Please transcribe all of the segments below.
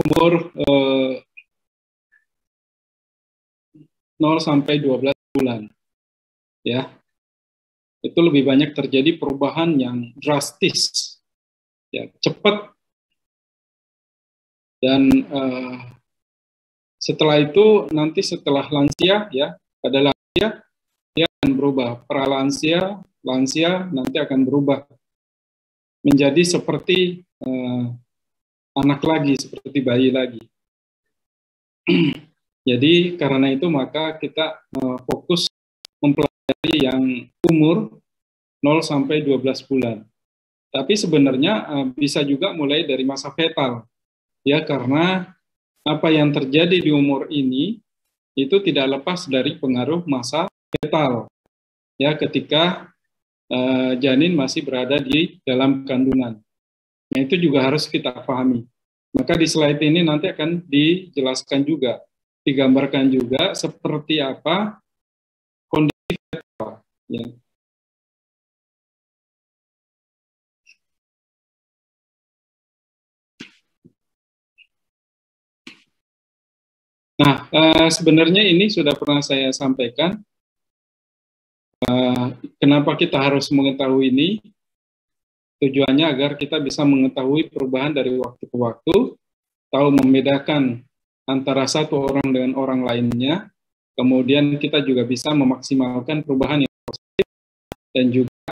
umur 0 sampai 12 bulan, ya, itu lebih banyak terjadi perubahan yang drastis, ya, cepat, dan setelah itu nanti setelah lansia, ya, pada lansia dia akan berubah, pralansia, lansia nanti akan berubah menjadi seperti anak lagi, seperti bayi lagi. Jadi karena itu maka kita fokus mempelajari yang umur 0 sampai 12 bulan. Tapi sebenarnya bisa juga mulai dari masa fetal, ya, karena apa yang terjadi di umur ini itu tidak lepas dari pengaruh masa fetal, ya, ketika janin masih berada di dalam kandungan. Nah, itu juga harus kita pahami. Maka di slide ini nanti akan dijelaskan juga, digambarkan juga seperti apa kondisi fetal, ya. Nah, sebenarnya ini sudah pernah saya sampaikan. Kenapa kita harus mengetahui ini? Tujuannya agar kita bisa mengetahui perubahan dari waktu ke waktu, tahu membedakan antara satu orang dengan orang lainnya, kemudian kita juga bisa memaksimalkan perubahan yang positif, dan juga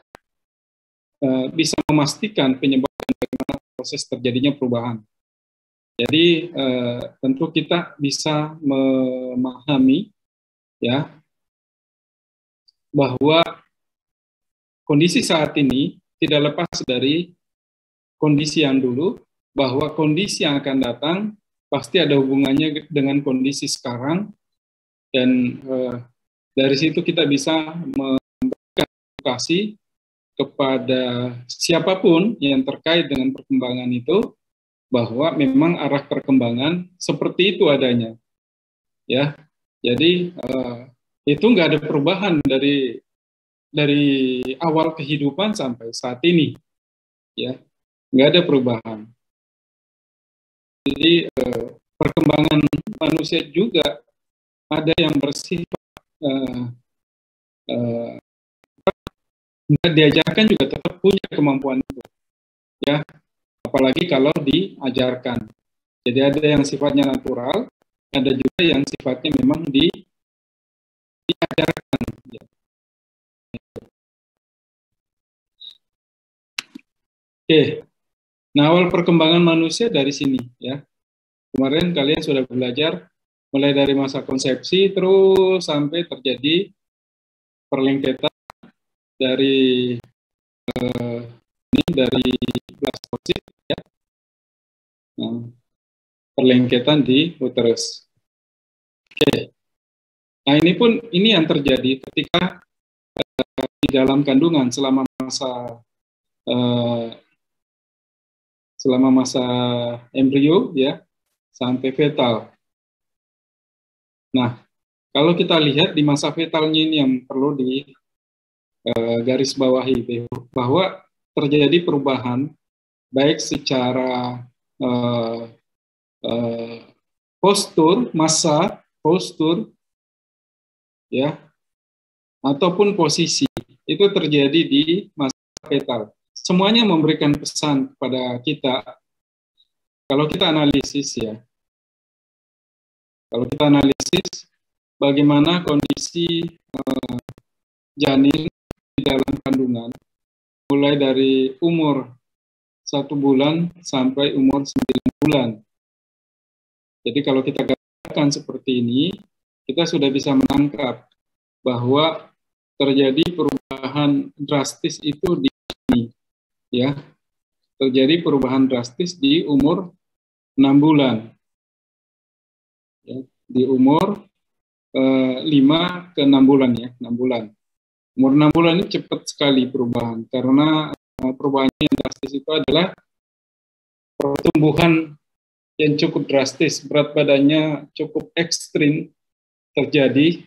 bisa memastikan penyebab bagaimana proses terjadinya perubahan. Jadi tentu kita bisa memahami, ya, bahwa kondisi saat ini tidak lepas dari kondisi yang dulu, bahwa kondisi yang akan datang pasti ada hubungannya dengan kondisi sekarang, dan dari situ kita bisa memberikan edukasi kepada siapapun yang terkait dengan perkembangan itu, bahwa memang arah perkembangan seperti itu adanya, ya. Jadi itu nggak ada perubahan dari awal kehidupan sampai saat ini, ya, nggak ada perubahan. Jadi perkembangan manusia juga ada yang bersifat nggak diajarkan juga tetap punya kemampuan itu, ya, apalagi kalau diajarkan. Jadi ada yang sifatnya natural, ada juga yang sifatnya memang diajarkan, ya. Oke. Nah, awal perkembangan manusia dari sini, ya. Kemarin kalian sudah belajar mulai dari masa konsepsi terus sampai terjadi perlengketan dari blastosit, ya. Nah, perlengketan di uterus. Oke. Nah, ini yang terjadi ketika di dalam kandungan selama masa embrio, ya, sampai fetal. Nah, kalau kita lihat di masa fetalnya ini yang perlu di garis bawahi, bahwa terjadi perubahan baik secara postur, ya, ataupun posisi, itu terjadi di masa fetal. Semuanya memberikan pesan kepada kita. Kalau kita analisis, ya, bagaimana kondisi janin di dalam kandungan, mulai dari umur 1 bulan sampai umur 9 bulan. Jadi kalau kita gambarkan seperti ini, kita sudah bisa menangkap bahwa terjadi perubahan drastis itu di sini, ya. Terjadi perubahan drastis di umur 6 bulan. Ya, di umur 5 ke 6 bulan, ya, 6 bulan. Umur 6 bulan ini cepat sekali perubahan, karena perubahan yang drastis itu adalah pertumbuhan yang cukup drastis, berat badannya cukup ekstrim terjadi.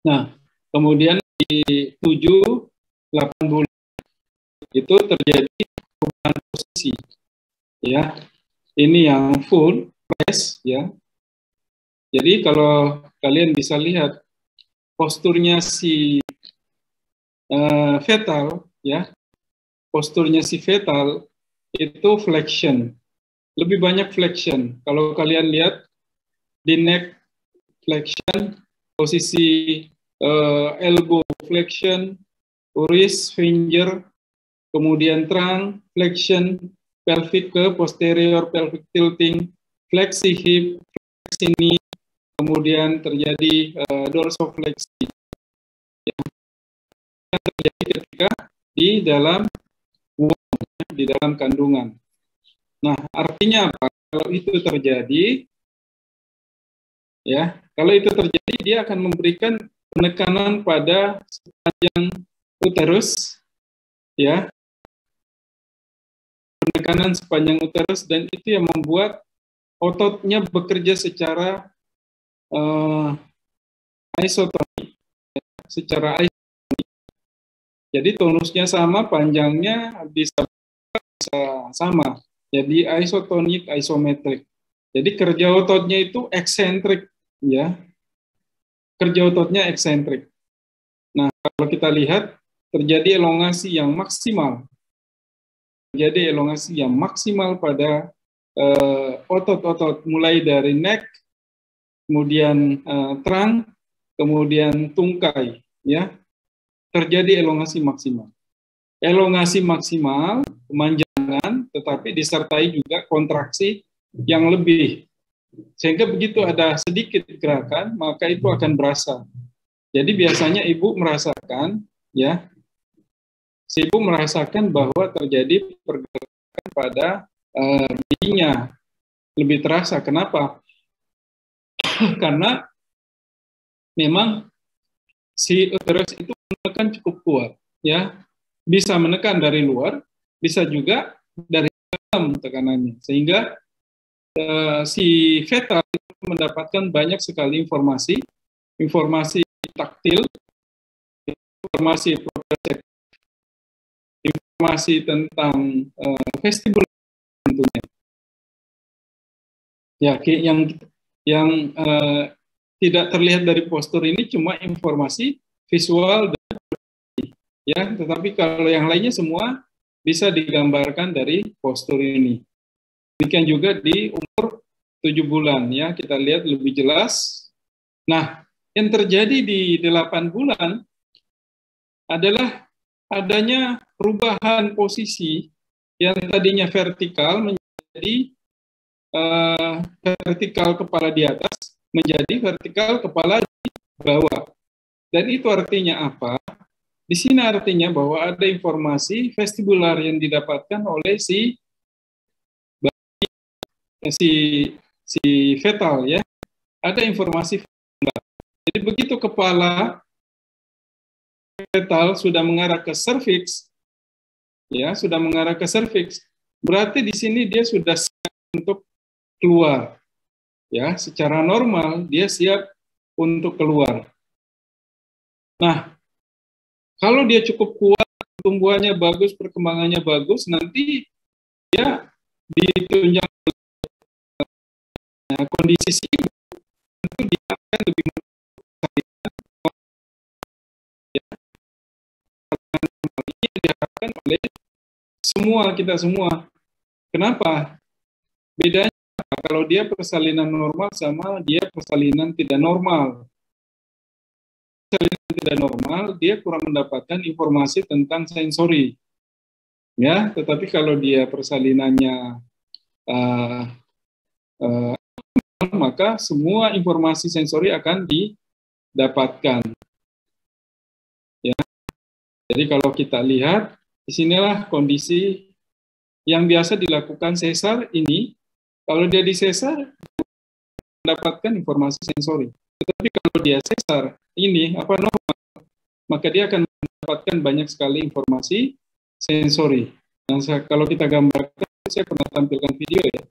Nah, kemudian di 7-8 bulan itu terjadi perubahan posisi, ya. ini yang full press ya. Jadi kalau kalian bisa lihat posturnya si fetal ya, posturnya si fetal itu flexion, lebih banyak flexion. Kalau kalian lihat di neck flexion, posisi elbow flexion, wrist finger, kemudian trunk flexion, pelvic ke posterior, pelvic tilting, fleksi hip, fleksi knee, kemudian terjadi dorsofleksi yang terjadi ketika di dalam di dalam kandungan. Nah, artinya apa? Kalau itu terjadi, ya, kalau itu terjadi, dia akan memberikan penekanan pada sepanjang uterus, ya, penekanan sepanjang uterus, dan itu yang membuat ototnya bekerja secara isotonik, secara isotonik. Jadi tonusnya sama, panjangnya bisa sama. Jadi isotonik, isometrik. Jadi kerja ototnya itu eksentrik, ya. Kerja ototnya eksentrik. Nah, kalau kita lihat terjadi elongasi yang maksimal. Terjadi elongasi yang maksimal pada otot-otot mulai dari neck, kemudian trunk, kemudian tungkai, ya. Terjadi elongasi maksimal. Elongasi maksimal, kemanjangan, tetapi disertai juga kontraksi yang lebih. Sehingga begitu ada sedikit gerakan, maka itu akan berasa. Jadi biasanya ibu merasakan, ya, si ibu merasakan bahwa terjadi pergerakan pada bijinya lebih terasa. Kenapa? Karena memang si uterus itu menekan cukup kuat, ya, bisa menekan dari luar, bisa juga dari dalam tekanannya, sehingga si fetal mendapatkan banyak sekali informasi, informasi taktil, informasi proprioceptif, informasi tentang vestibular tentunya. Ya, yang tidak terlihat dari postur ini cuma informasi visual dan ya, tetapi kalau yang lainnya semua bisa digambarkan dari postur ini. Demikian juga di umur 7 bulan ya, kita lihat lebih jelas. Nah, yang terjadi di 8 bulan adalah adanya perubahan posisi yang tadinya vertikal menjadi vertikal kepala di atas menjadi vertikal kepala di bawah. Dan itu artinya apa? Di sini artinya bahwa ada informasi vestibular yang didapatkan oleh si fetal ya. Ada informasi vestibular. Jadi begitu kepala fetal sudah mengarah ke serviks, ya, sudah mengarah ke serviks, berarti di sini dia sudah siap untuk keluar. Ya, secara normal dia siap untuk keluar. Nah, kalau dia cukup kuat, tumbuhannya bagus, perkembangannya bagus, nanti dia ditunjang kondisi si ibu, tentu dia akan lebih ya, ini diharapkan oleh kita semua. Kenapa? Bedanya kalau dia persalinan normal sama dia persalinan tidak normal. Persalinan tidak normal, dia kurang mendapatkan informasi tentang sensori. Ya, tetapi kalau dia persalinannya maka semua informasi sensori akan didapatkan. Ya, jadi kalau kita lihat, disinilah kondisi yang biasa dilakukan sesar ini. Kalau dia di sesar, mendapatkan informasi sensori. Tetapi kalau dia sesar ini apa normal, maka dia akan mendapatkan banyak sekali informasi sensori. Nah, kalau kita gambarkan, saya pernah tampilkan video ya.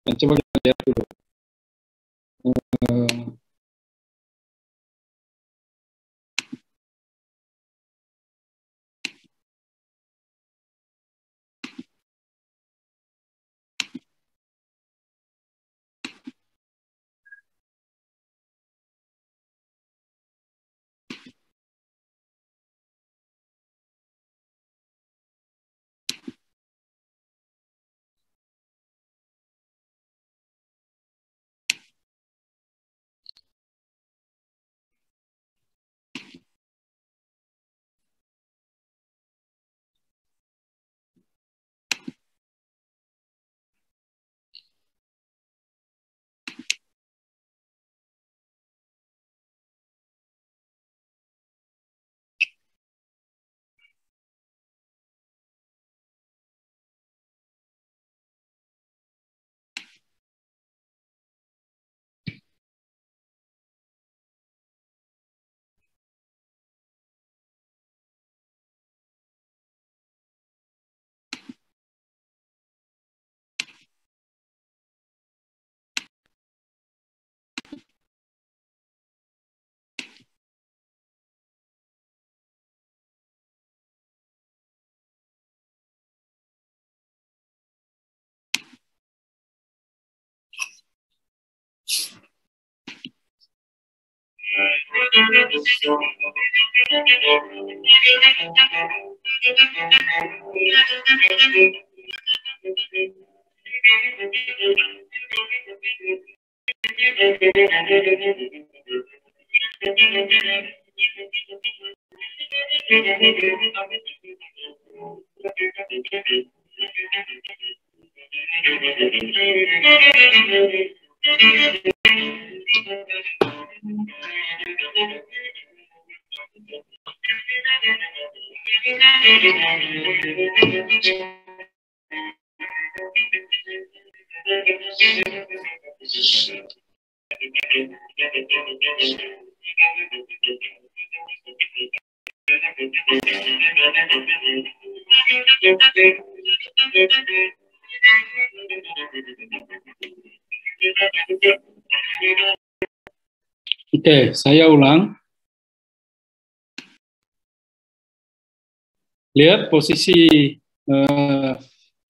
Nah, coba kita lihat dulu. Oke, saya ulang. Lihat posisi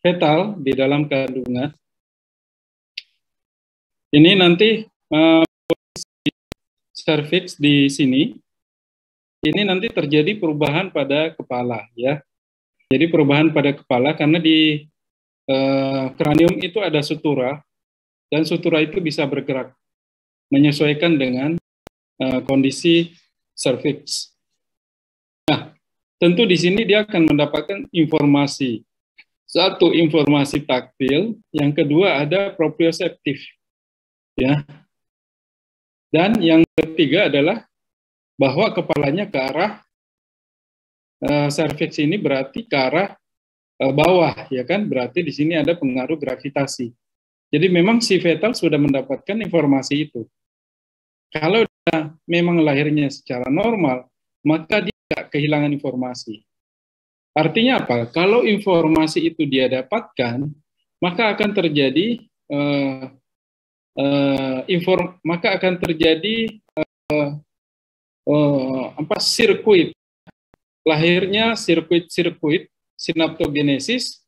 fetal di dalam kandungan. Ini nanti posisi serviks di sini. Ini nanti terjadi perubahan pada kepala, ya. Jadi perubahan pada kepala karena di kranium itu ada sutura dan sutura itu bisa bergerak menyesuaikan dengan kondisi serviks. Nah, tentu di sini dia akan mendapatkan informasi. Satu, informasi taktil, yang kedua ada proprioseptif, ya. Dan yang ketiga adalah bahwa kepalanya ke arah serviks ini berarti ke arah bawah, ya kan? Berarti di sini ada pengaruh gravitasi. Jadi memang si fetal sudah mendapatkan informasi itu. Kalau dia memang lahirnya secara normal, maka dia tidak kehilangan informasi. Artinya apa? Kalau informasi itu dia dapatkan, maka akan terjadi sirkuit. Lahirnya sirkuit sinaptogenesis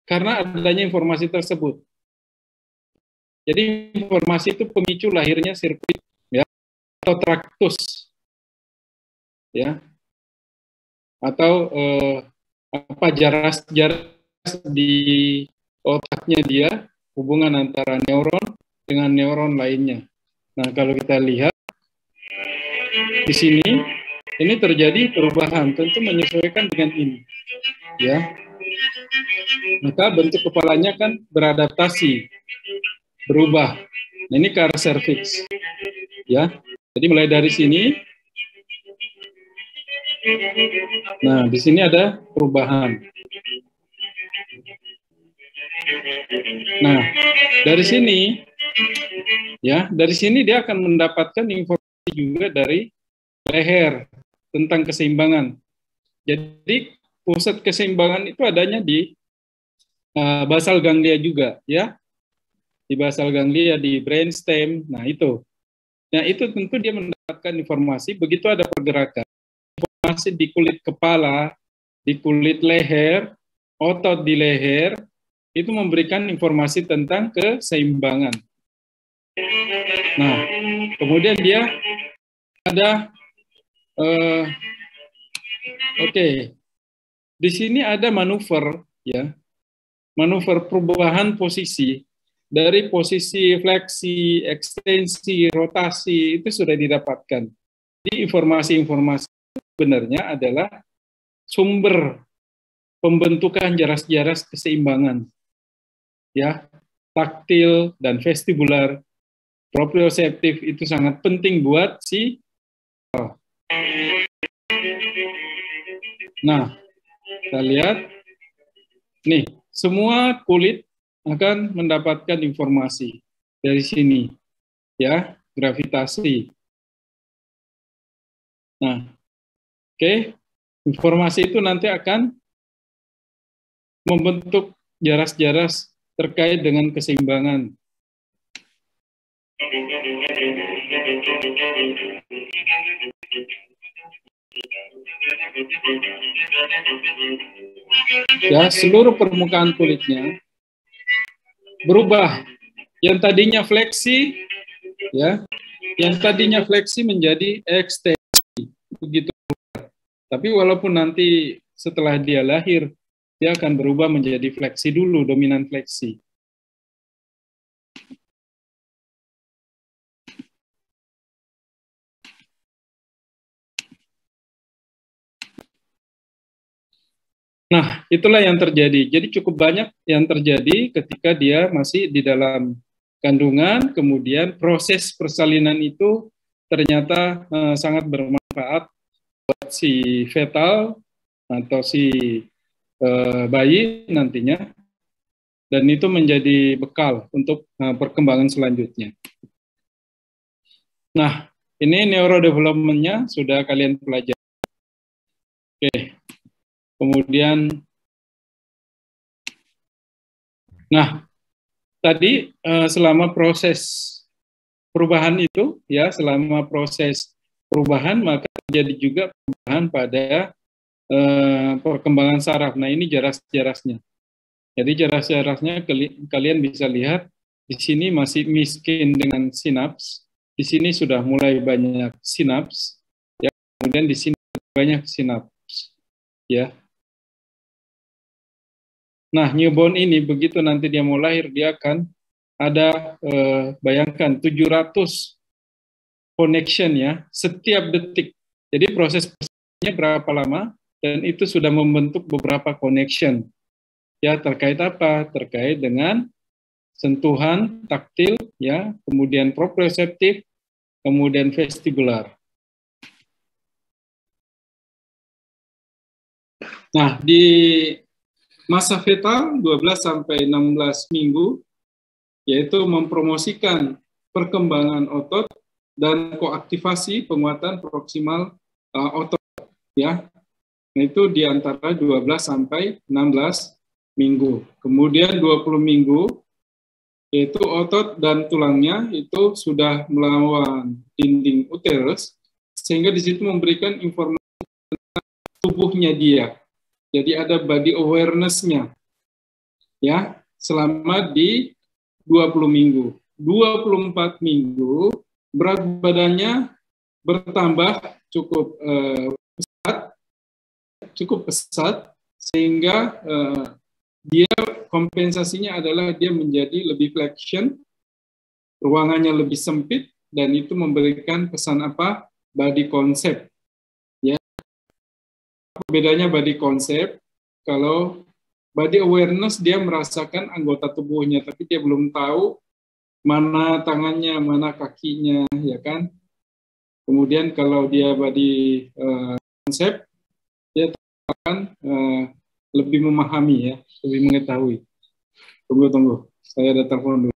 karena adanya informasi tersebut. Jadi informasi itu pemicu lahirnya sirkuit, ya, atau traktus, ya, atau jaras di otaknya dia, hubungan antara neuron dengan neuron lainnya. Nah, kalau kita lihat di sini, ini terjadi perubahan, tentu menyesuaikan dengan ini, ya. Maka bentuk kepalanya kan beradaptasi, berubah. Nah, ini ke arah serviks, ya. Jadi mulai dari sini, nah di sini ada perubahan. Nah, dari sini, ya, dari sini dia akan mendapatkan informasi juga dari leher tentang keseimbangan. Jadi pusat keseimbangan itu adanya di basal ganglia juga, ya. Di basal ganglia, di brainstem. Nah, itu. Nah, itu tentu dia mendapatkan informasi begitu ada pergerakan. Informasi di kulit kepala, di kulit leher, otot di leher, itu memberikan informasi tentang keseimbangan. Nah, kemudian dia ada di sini ada manuver, ya, manuver perubahan posisi dari posisi fleksi, ekstensi, rotasi itu sudah didapatkan. Jadi informasi-informasi sebenarnya adalah sumber pembentukan jaras-jaras keseimbangan, ya, taktil dan vestibular, proprioseptif itu sangat penting buat si. Nah, kita lihat, nih, semua kulit akan mendapatkan informasi dari sini, ya, gravitasi. Nah, informasi itu nanti akan membentuk jaras-jaras terkait dengan keseimbangan. Ya, seluruh permukaan kulitnya berubah. Yang tadinya fleksi, ya, Yang tadinya fleksi menjadi ekstensi, begitu. Tapi walaupun nanti setelah dia lahir, dia akan berubah menjadi fleksi dulu, dominan fleksi. Nah, itulah yang terjadi. Jadi cukup banyak yang terjadi ketika dia masih di dalam kandungan, kemudian proses persalinan itu ternyata sangat bermanfaat buat si fetal atau si bayi nantinya, dan itu menjadi bekal untuk perkembangan selanjutnya. Nah, ini neurodevelopment-nya sudah kalian pelajari. Oke, kemudian, nah, tadi selama proses perubahan itu, ya, selama proses perubahan, maka terjadi juga perubahan pada perkembangan saraf. Nah, ini jaras-jarasnya. Jadi jaras-jarasnya kalian bisa lihat, di sini masih miskin dengan sinaps, di sini sudah mulai banyak sinaps, ya, kemudian di sini banyak sinaps, ya. Nah, newborn ini begitu nanti dia mau lahir, dia akan ada bayangkan 700 connection ya setiap detik. Jadi prosesnya berapa lama, dan itu sudah membentuk beberapa connection. Ya, terkait apa? Terkait dengan sentuhan taktil, ya, kemudian proprioseptif, kemudian vestibular. Nah, di masa fetal 12 sampai 16 minggu, yaitu mempromosikan perkembangan otot dan koaktivasi penguatan proksimal otot, ya. Nah, itu di antara 12 sampai 16 minggu. Kemudian 20 minggu, yaitu otot dan tulangnya itu sudah melawan dinding uterus, sehingga di situ memberikan informasi tubuhnya dia. Jadi ada body awareness-nya, ya, selama di 20 minggu. 24 minggu, berat badannya bertambah cukup pesat, sehingga dia kompensasinya adalah dia menjadi lebih flexion, ruangannya lebih sempit, dan itu memberikan pesan apa? Body concept. Ya, bedanya body concept, kalau body awareness dia merasakan anggota tubuhnya, tapi dia belum tahu mana tangannya, mana kakinya, ya kan? Kemudian kalau dia body concept, dia akan lebih memahami, ya, lebih mengetahui. Tunggu, saya ada telepon dulu.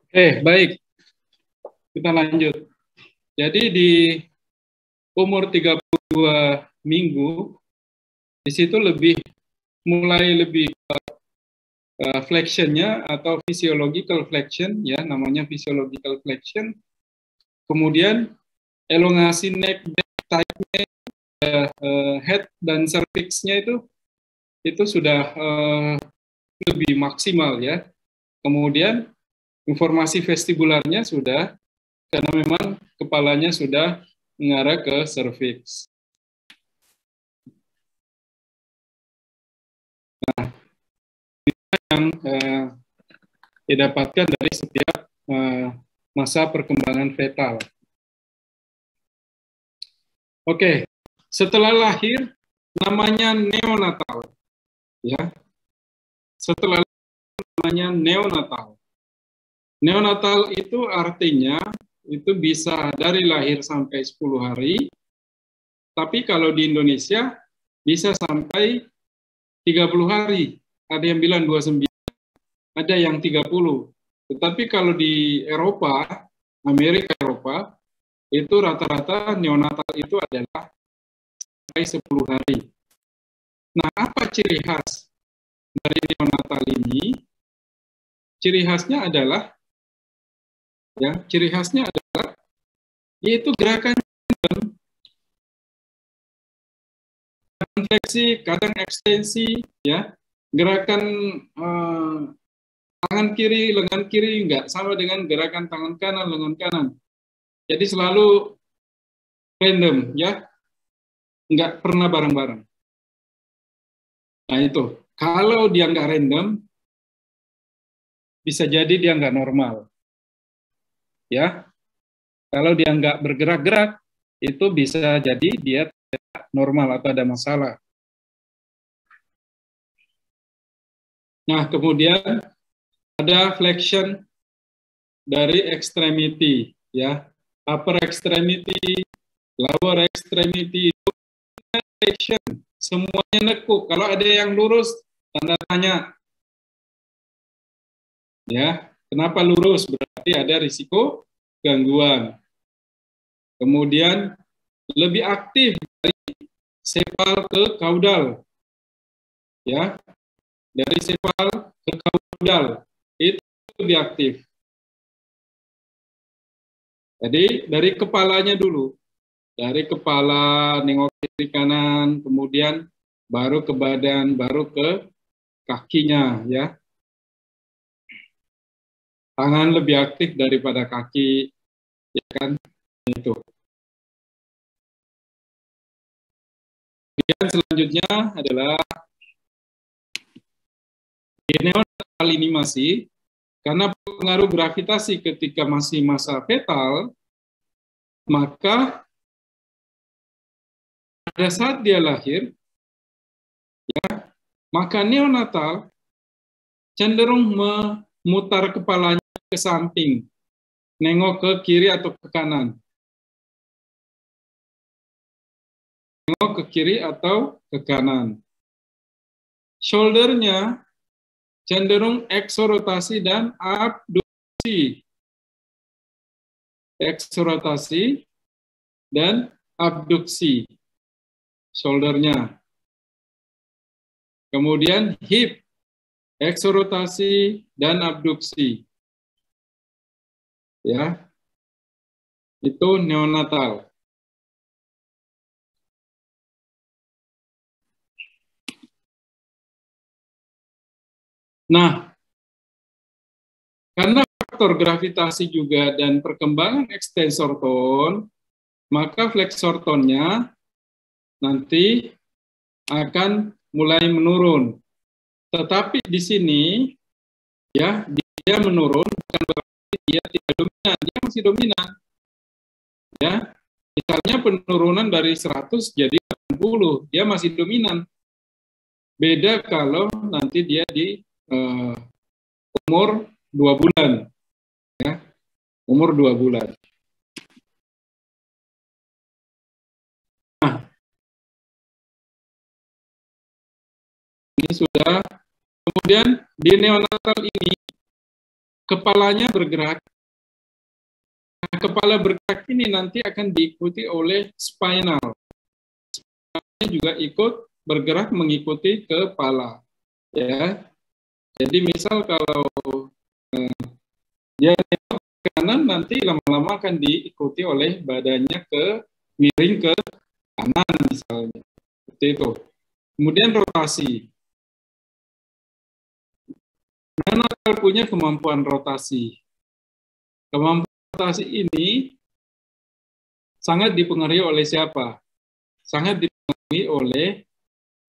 Baik. Kita lanjut. Jadi di umur 32 minggu, di situ mulai lebih flexion-nya atau physiological flexion, ya namanya physiological flexion. Kemudian elongasi neck, back, neck, head dan cervix-nya itu sudah lebih maksimal ya. Kemudian informasi vestibularnya sudah, karena memang kepalanya sudah mengarah ke cervix. Nah, yang didapatkan dari setiap masa perkembangan fetal. Oke, setelah lahir namanya neonatal, ya. Setelah namanya neonatal. Neonatal itu artinya itu bisa dari lahir sampai 10 hari, tapi kalau di Indonesia bisa sampai 30 hari. Ada yang bilang 29, ada yang 30. Tetapi kalau di Eropa, Amerika Eropa, itu rata-rata neonatal itu adalah sampai 10 hari. Nah, apa ciri khas dari neonatal ini? Ciri khasnya adalah yaitu gerakan fleksi, kadang ekstensi, ya, gerakan tangan kiri, lengan kiri enggak sama dengan gerakan tangan kanan, lengan kanan. Jadi selalu random, ya, enggak pernah bareng-bareng. Nah itu, kalau dia enggak random, bisa jadi dia enggak normal, ya. Kalau dia enggak bergerak-gerak, itu bisa jadi dia tidak normal atau ada masalah. Nah, kemudian ada flexion dari extremity, ya, upper extremity, lower extremity, flexion, semuanya nekuk. Kalau ada yang lurus, tanda tanya, ya, kenapa lurus? Berarti ada risiko gangguan. Kemudian lebih aktif dari sepal ke kaudal, ya, dari sepal ke kaudal itu lebih aktif. Jadi dari kepalanya dulu, dari kepala nengok kiri kanan, kemudian baru ke badan, baru ke kakinya, ya. Tangan lebih aktif daripada kaki, ya kan, itu. Kemudian selanjutnya adalah di neonatal ini masih, karena pengaruh gravitasi ketika masih masa fetal, maka pada saat dia lahir, ya, maka neonatal cenderung memutar kepalanya ke samping, nengok ke kiri atau ke kanan. Nengok ke kiri atau ke kanan. Shoulder-nya cenderung eksorotasi dan abduksi. Eksorotasi dan abduksi. Shoulder-nya. Kemudian hip, eksorotasi dan abduksi. Ya. Itu neonatal. Nah, karena faktor gravitasi juga dan perkembangan ekstensor tone, maka flexor tone-nya nanti akan mulai menurun. Tetapi di sini, ya, dia menurun bukan berarti dia tidak dominan, dia masih dominan. Ya, misalnya penurunan dari 100 jadi 80, dia masih dominan. Beda kalau nanti dia di umur 2 bulan, ya, umur 2 bulan. Nah, ini sudah. Kemudian di neonatal ini kepalanya bergerak. Nah, kepala bergerak ini nanti akan diikuti oleh spinal. Spinalnya juga ikut bergerak mengikuti kepala. Ya, jadi misal kalau dia nengok ke kanan, nanti lama-lama akan diikuti oleh badannya ke miring ke kanan misalnya. Seperti itu. Kemudian rotasi. Neonatal punya kemampuan rotasi. Kemampuan rotasi ini sangat dipengaruhi oleh siapa? Sangat dipengaruhi oleh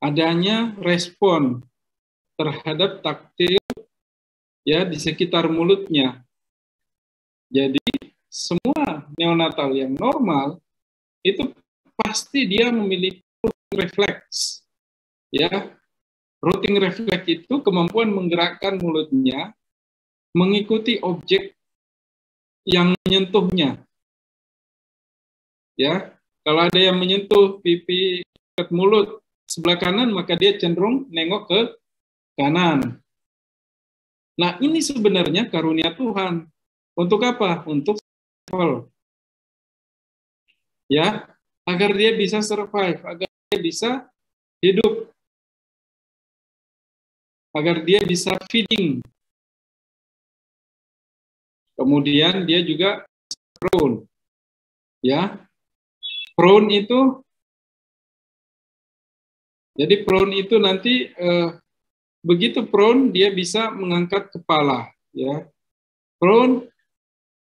adanya respon terhadap taktil ya di sekitar mulutnya. Jadi semua neonatal yang normal itu pasti dia memiliki refleks. Ya, routing refleks itu kemampuan menggerakkan mulutnya mengikuti objek yang menyentuhnya. Ya, kalau ada yang menyentuh pipi ke mulut sebelah kanan, maka dia cenderung nengok ke kanan. Nah, ini sebenarnya karunia Tuhan. Untuk apa? Untuk survival. Ya, agar dia bisa survive, agar dia bisa hidup, agar dia bisa feeding. Kemudian dia juga prone. Ya, prone itu, jadi prone itu nanti begitu prone dia bisa mengangkat kepala. Ya, prone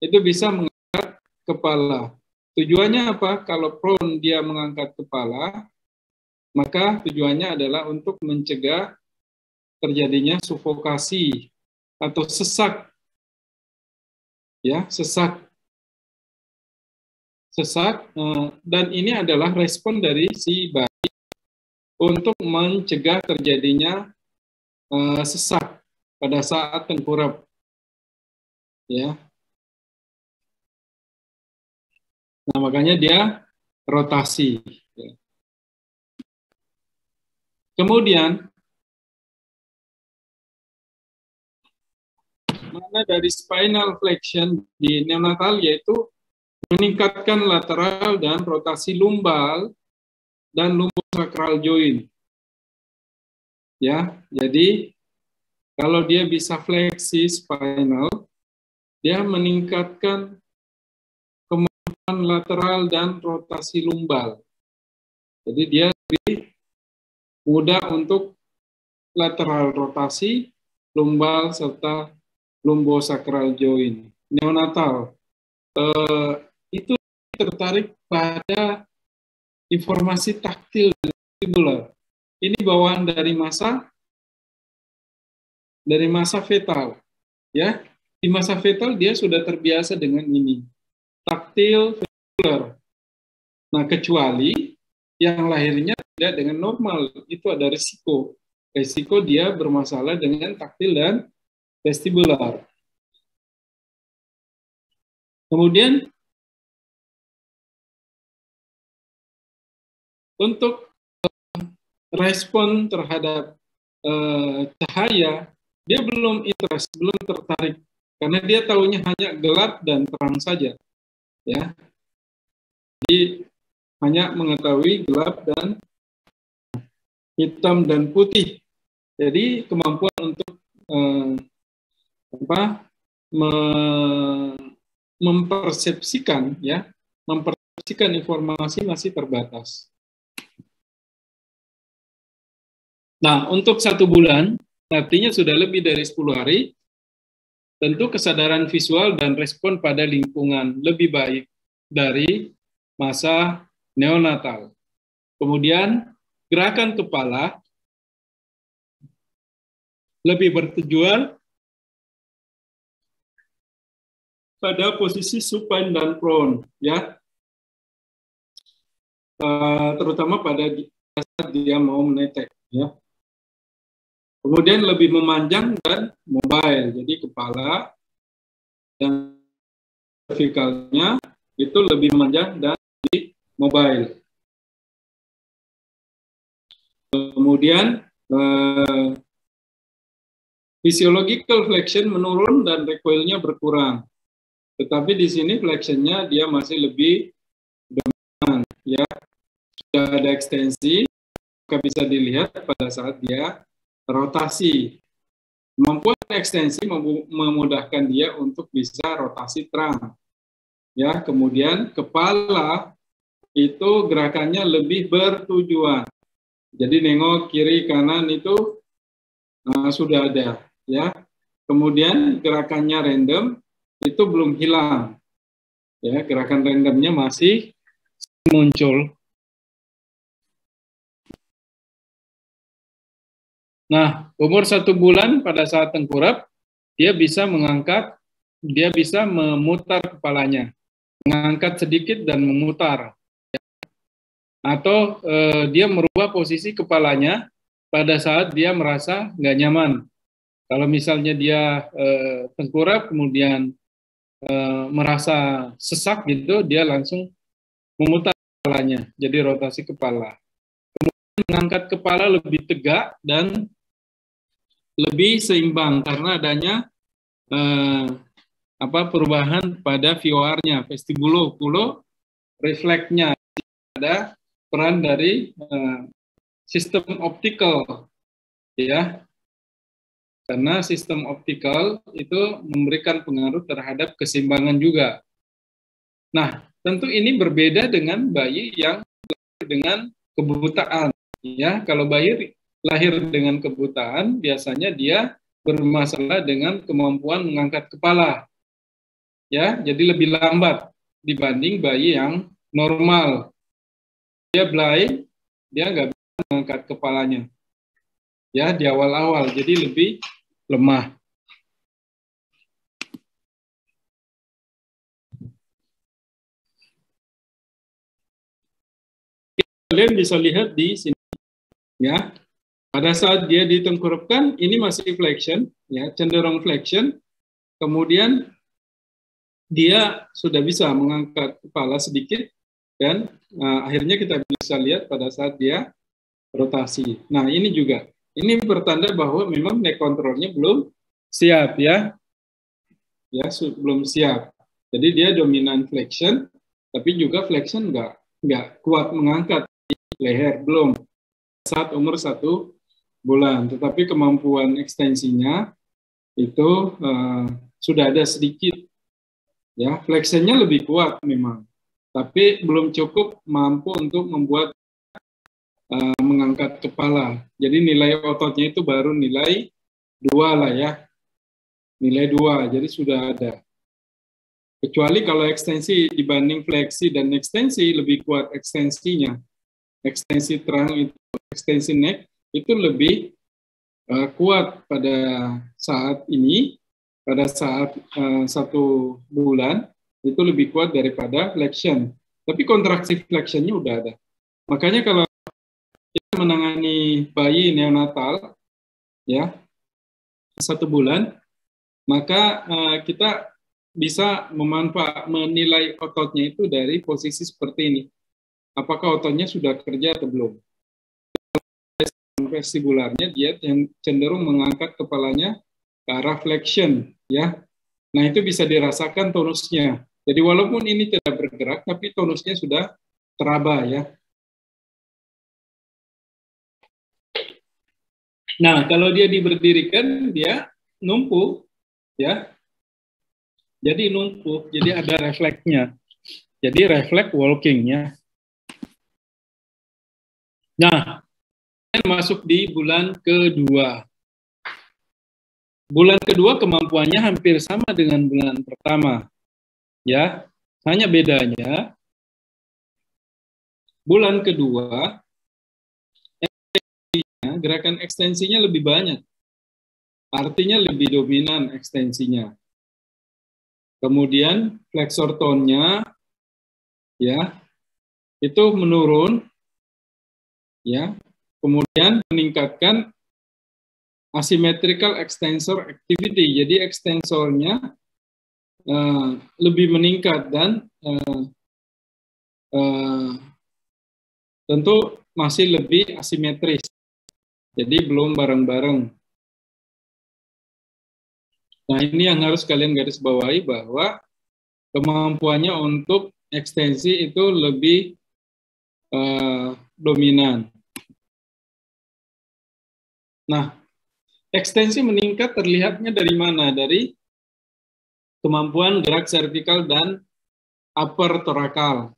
itu bisa mengangkat kepala. Tujuannya apa? Kalau prone dia mengangkat kepala, maka tujuannya adalah untuk mencegah terjadinya sufokasi atau sesak. Ya, sesak. Dan ini adalah respon dari si bayi untuk mencegah terjadinya sesak pada saat tengkurap. Ya. Nah, makanya dia rotasi. Ya. Kemudian mana dari spinal flexion di neonatal yaitu meningkatkan lateral dan rotasi lumbal dan lumbosacral joint. Ya, jadi kalau dia bisa fleksi spinal, dia meningkatkan kemampuan lateral dan rotasi lumbal. Jadi dia lebih mudah untuk lateral rotasi, lumbal serta lumbosacral joint. Neonatal itu tertarik pada informasi taktil dan vestibular. Ini bawaan dari masa fetal, ya. Di masa fetal dia sudah terbiasa dengan ini, taktil, vestibular. Nah, kecuali yang lahirnya tidak dengan normal, itu ada risiko. Risiko dia bermasalah dengan taktil dan vestibular. Kemudian untuk respon terhadap cahaya, dia belum interest, belum tertarik, karena dia tahunya hanya gelap dan terang saja, ya. Jadi hanya mengetahui gelap dan hitam dan putih. Jadi kemampuan untuk mempersepsikan, ya, mempersepsikan informasi masih terbatas. Nah, untuk 1 bulan, artinya sudah lebih dari 10 hari, tentu kesadaran visual dan respon pada lingkungan lebih baik dari masa neonatal. Kemudian, gerakan kepala lebih bertujuan pada posisi supine dan prone, ya, terutama pada saat dia mau menetek, ya. Kemudian lebih memanjang dan mobile, jadi kepala dan vertikalnya itu lebih memanjang dan lebih mobile. Kemudian Physiological flexion menurun dan recoilnya berkurang. Tetapi di sini flexionnya dia masih lebih dominan, ya. Sudah ada ekstensi, maka bisa dilihat pada saat dia rotasi. Kemampuan ekstensi memudahkan dia untuk bisa rotasi terang. Ya, kemudian kepala itu gerakannya lebih bertujuan. Jadi nengok kiri kanan itu sudah ada, ya. Kemudian gerakannya random itu belum hilang, ya. Gerakan randomnya masih muncul. Nah, umur 1 bulan pada saat tengkurap dia bisa mengangkat, dia bisa memutar kepalanya, mengangkat sedikit dan memutar, ya. Atau dia merubah posisi kepalanya pada saat dia merasa nggak nyaman. Kalau misalnya dia tengkurap kemudian merasa sesak gitu, dia langsung memutar kepalanya, jadi rotasi kepala. Kemudian mengangkat kepala lebih tegak dan lebih seimbang karena adanya perubahan pada VOR-nya, vestibulo-pulo refleksnya. Ada peran dari sistem optikal, ya. Karena sistem optikal itu memberikan pengaruh terhadap keseimbangan juga. Nah, tentu ini berbeda dengan bayi yang lahir dengan kebutaan, ya. Kalau bayi lahir dengan kebutaan, biasanya dia bermasalah dengan kemampuan mengangkat kepala, ya. Jadi lebih lambat dibanding bayi yang normal. Dia blind, dia nggak bisa mengangkat kepalanya, ya, di awal-awal, jadi lebih lemah. Kalian bisa lihat di sini, ya. Pada saat dia ditengkurapkan, ini masih flexion, ya, cenderung flexion. Kemudian dia sudah bisa mengangkat kepala sedikit dan akhirnya kita bisa lihat pada saat dia rotasi. Nah, ini juga, ini pertanda bahwa memang neck controlnya belum siap, ya. Ya, belum siap. Jadi dia dominan flexion, tapi juga flexion nggak kuat mengangkat leher, belum saat umur 1 bulan. Tetapi kemampuan ekstensinya itu sudah ada sedikit, ya. Flexionnya lebih kuat memang, tapi belum cukup mampu untuk membuat mengangkat kepala. Jadi nilai ototnya itu baru nilai 2 lah, ya. Nilai 2, jadi sudah ada. Kecuali kalau ekstensi dibanding fleksi dan ekstensi lebih kuat ekstensinya. Ekstensi terang itu, ekstensi neck itu lebih kuat pada saat ini, pada saat 1 bulan itu lebih kuat daripada flexion. Tapi kontraksi flexionnya udah ada. Makanya kalau kita menangani bayi neonatal, ya, 1 bulan, maka kita bisa menilai ototnya itu dari posisi seperti ini. Apakah ototnya sudah kerja atau belum? Vestibularnya dia cenderung mengangkat kepalanya ke arah flexion, ya. Nah, itu bisa dirasakan tonusnya. Jadi walaupun ini tidak bergerak, tapi tonusnya sudah teraba, ya. Nah, kalau dia diberdirikan, dia numpuh, ya. Jadi numpuh, jadi ada refleksnya. Jadi refleks walking-nya. Nah, masuk di bulan kedua. Bulan kedua kemampuannya hampir sama dengan bulan pertama, ya. Hanya bedanya bulan kedua gerakan ekstensinya lebih banyak, artinya lebih dominan ekstensinya. Kemudian flexor tone-nya, ya, itu menurun, ya. Kemudian meningkatkan asymmetrical extensor activity, jadi ekstensornya lebih meningkat dan tentu masih lebih asimetris, jadi belum bareng-bareng. Nah, ini yang harus kalian garis bawahi bahwa kemampuannya untuk ekstensi itu lebih dominan. Nah, ekstensi meningkat terlihatnya dari mana? Dari kemampuan gerak servikal dan upper torakal.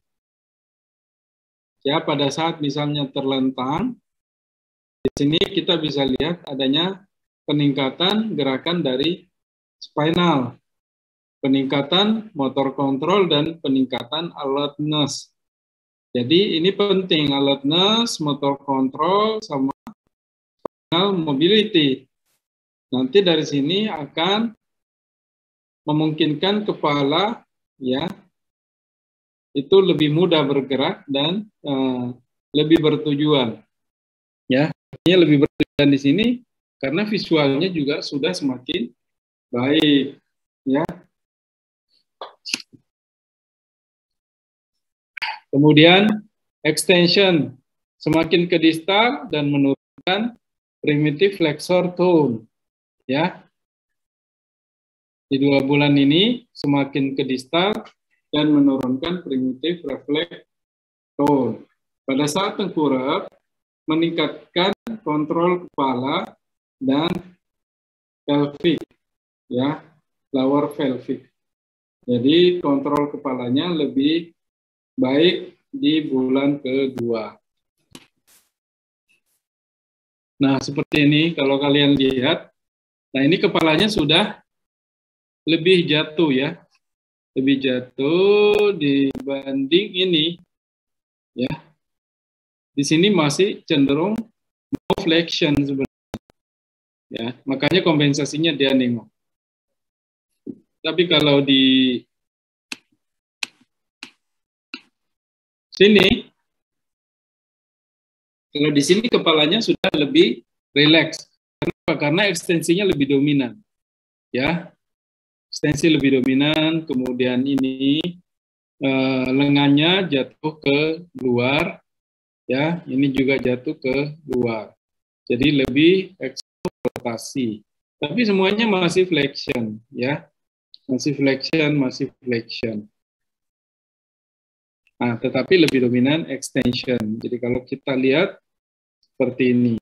Ya, pada saat misalnya terlentang, di sini kita bisa lihat adanya peningkatan gerakan dari spinal, peningkatan motor kontrol, dan peningkatan alertness. Jadi ini penting, alertness, motor control, sama spinal mobility. Nanti dari sini akan memungkinkan kepala ya itu lebih mudah bergerak dan lebih bertujuan. Ya, artinya lebih bertujuan di sini karena visualnya juga sudah semakin baik. Ya. Kemudian extension semakin ke distal dan menurunkan primitive flexor tone. Ya, di 2 bulan ini semakin ke distal dan menurunkan primitive reflex tone. Pada saat tengkurap meningkatkan kontrol kepala dan pelvic, ya, lower pelvic. Jadi kontrol kepalanya lebih baik di bulan kedua. Nah, seperti ini kalau kalian lihat. Nah, ini kepalanya sudah lebih jatuh ya. Lebih jatuh dibanding ini. Ya. Di sini masih cenderung no flexion sebenarnya. Ya, makanya kompensasinya dia nengok. Tapi kalau di sini, kalau di sini kepalanya sudah lebih rileks. Kenapa? Karena ekstensinya lebih dominan. Ya, ekstensi lebih dominan. Kemudian ini lengannya jatuh ke luar. Ya, ini juga jatuh ke luar. Jadi lebih eksploitasi. Tapi semuanya masih flexion, ya. Masih flexion. Nah, tetapi lebih dominan extension. Jadi kalau kita lihat seperti ini,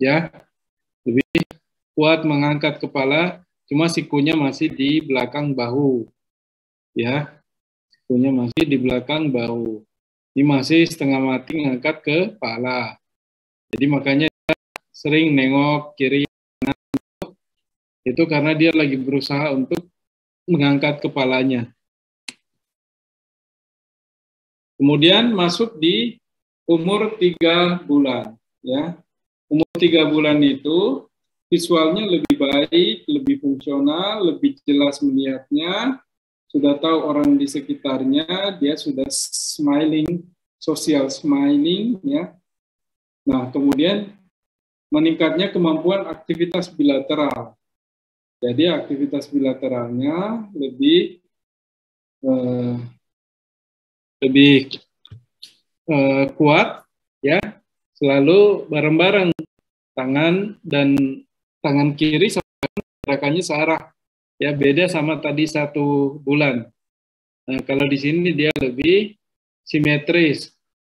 ya, lebih kuat mengangkat kepala, cuma sikunya masih di belakang bahu, ya, sikunya masih di belakang bahu. Ini masih setengah mati mengangkat ke kepala. Jadi makanya dia sering nengok kiri kanan, itu karena dia lagi berusaha untuk mengangkat kepalanya. Kemudian masuk di umur 3 bulan, ya. Umur 3 bulan itu visualnya lebih baik, lebih fungsional, lebih jelas melihatnya, sudah tahu orang di sekitarnya, dia sudah smiling, social smiling, ya. Nah, kemudian meningkatnya kemampuan aktivitas bilateral. Jadi aktivitas bilateralnya lebih kuat, ya, selalu bareng-bareng, tangan dan tangan kiri gerakannya searah. Ya, beda sama tadi 1 bulan. Nah, kalau di sini dia lebih simetris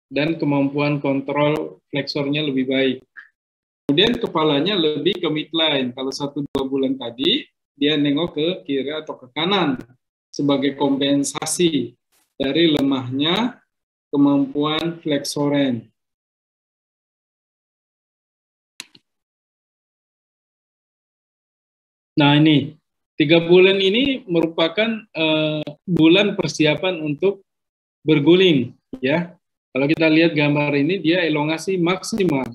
dan kemampuan kontrol fleksornya lebih baik. Kemudian kepalanya lebih ke midline. Kalau 1-2 bulan tadi, dia nengok ke kiri atau ke kanan sebagai kompensasi dari lemahnya kemampuan fleksoren. Nah, ini 3 bulan ini merupakan bulan persiapan untuk berguling, ya. Kalau kita lihat gambar ini, dia elongasi maksimal,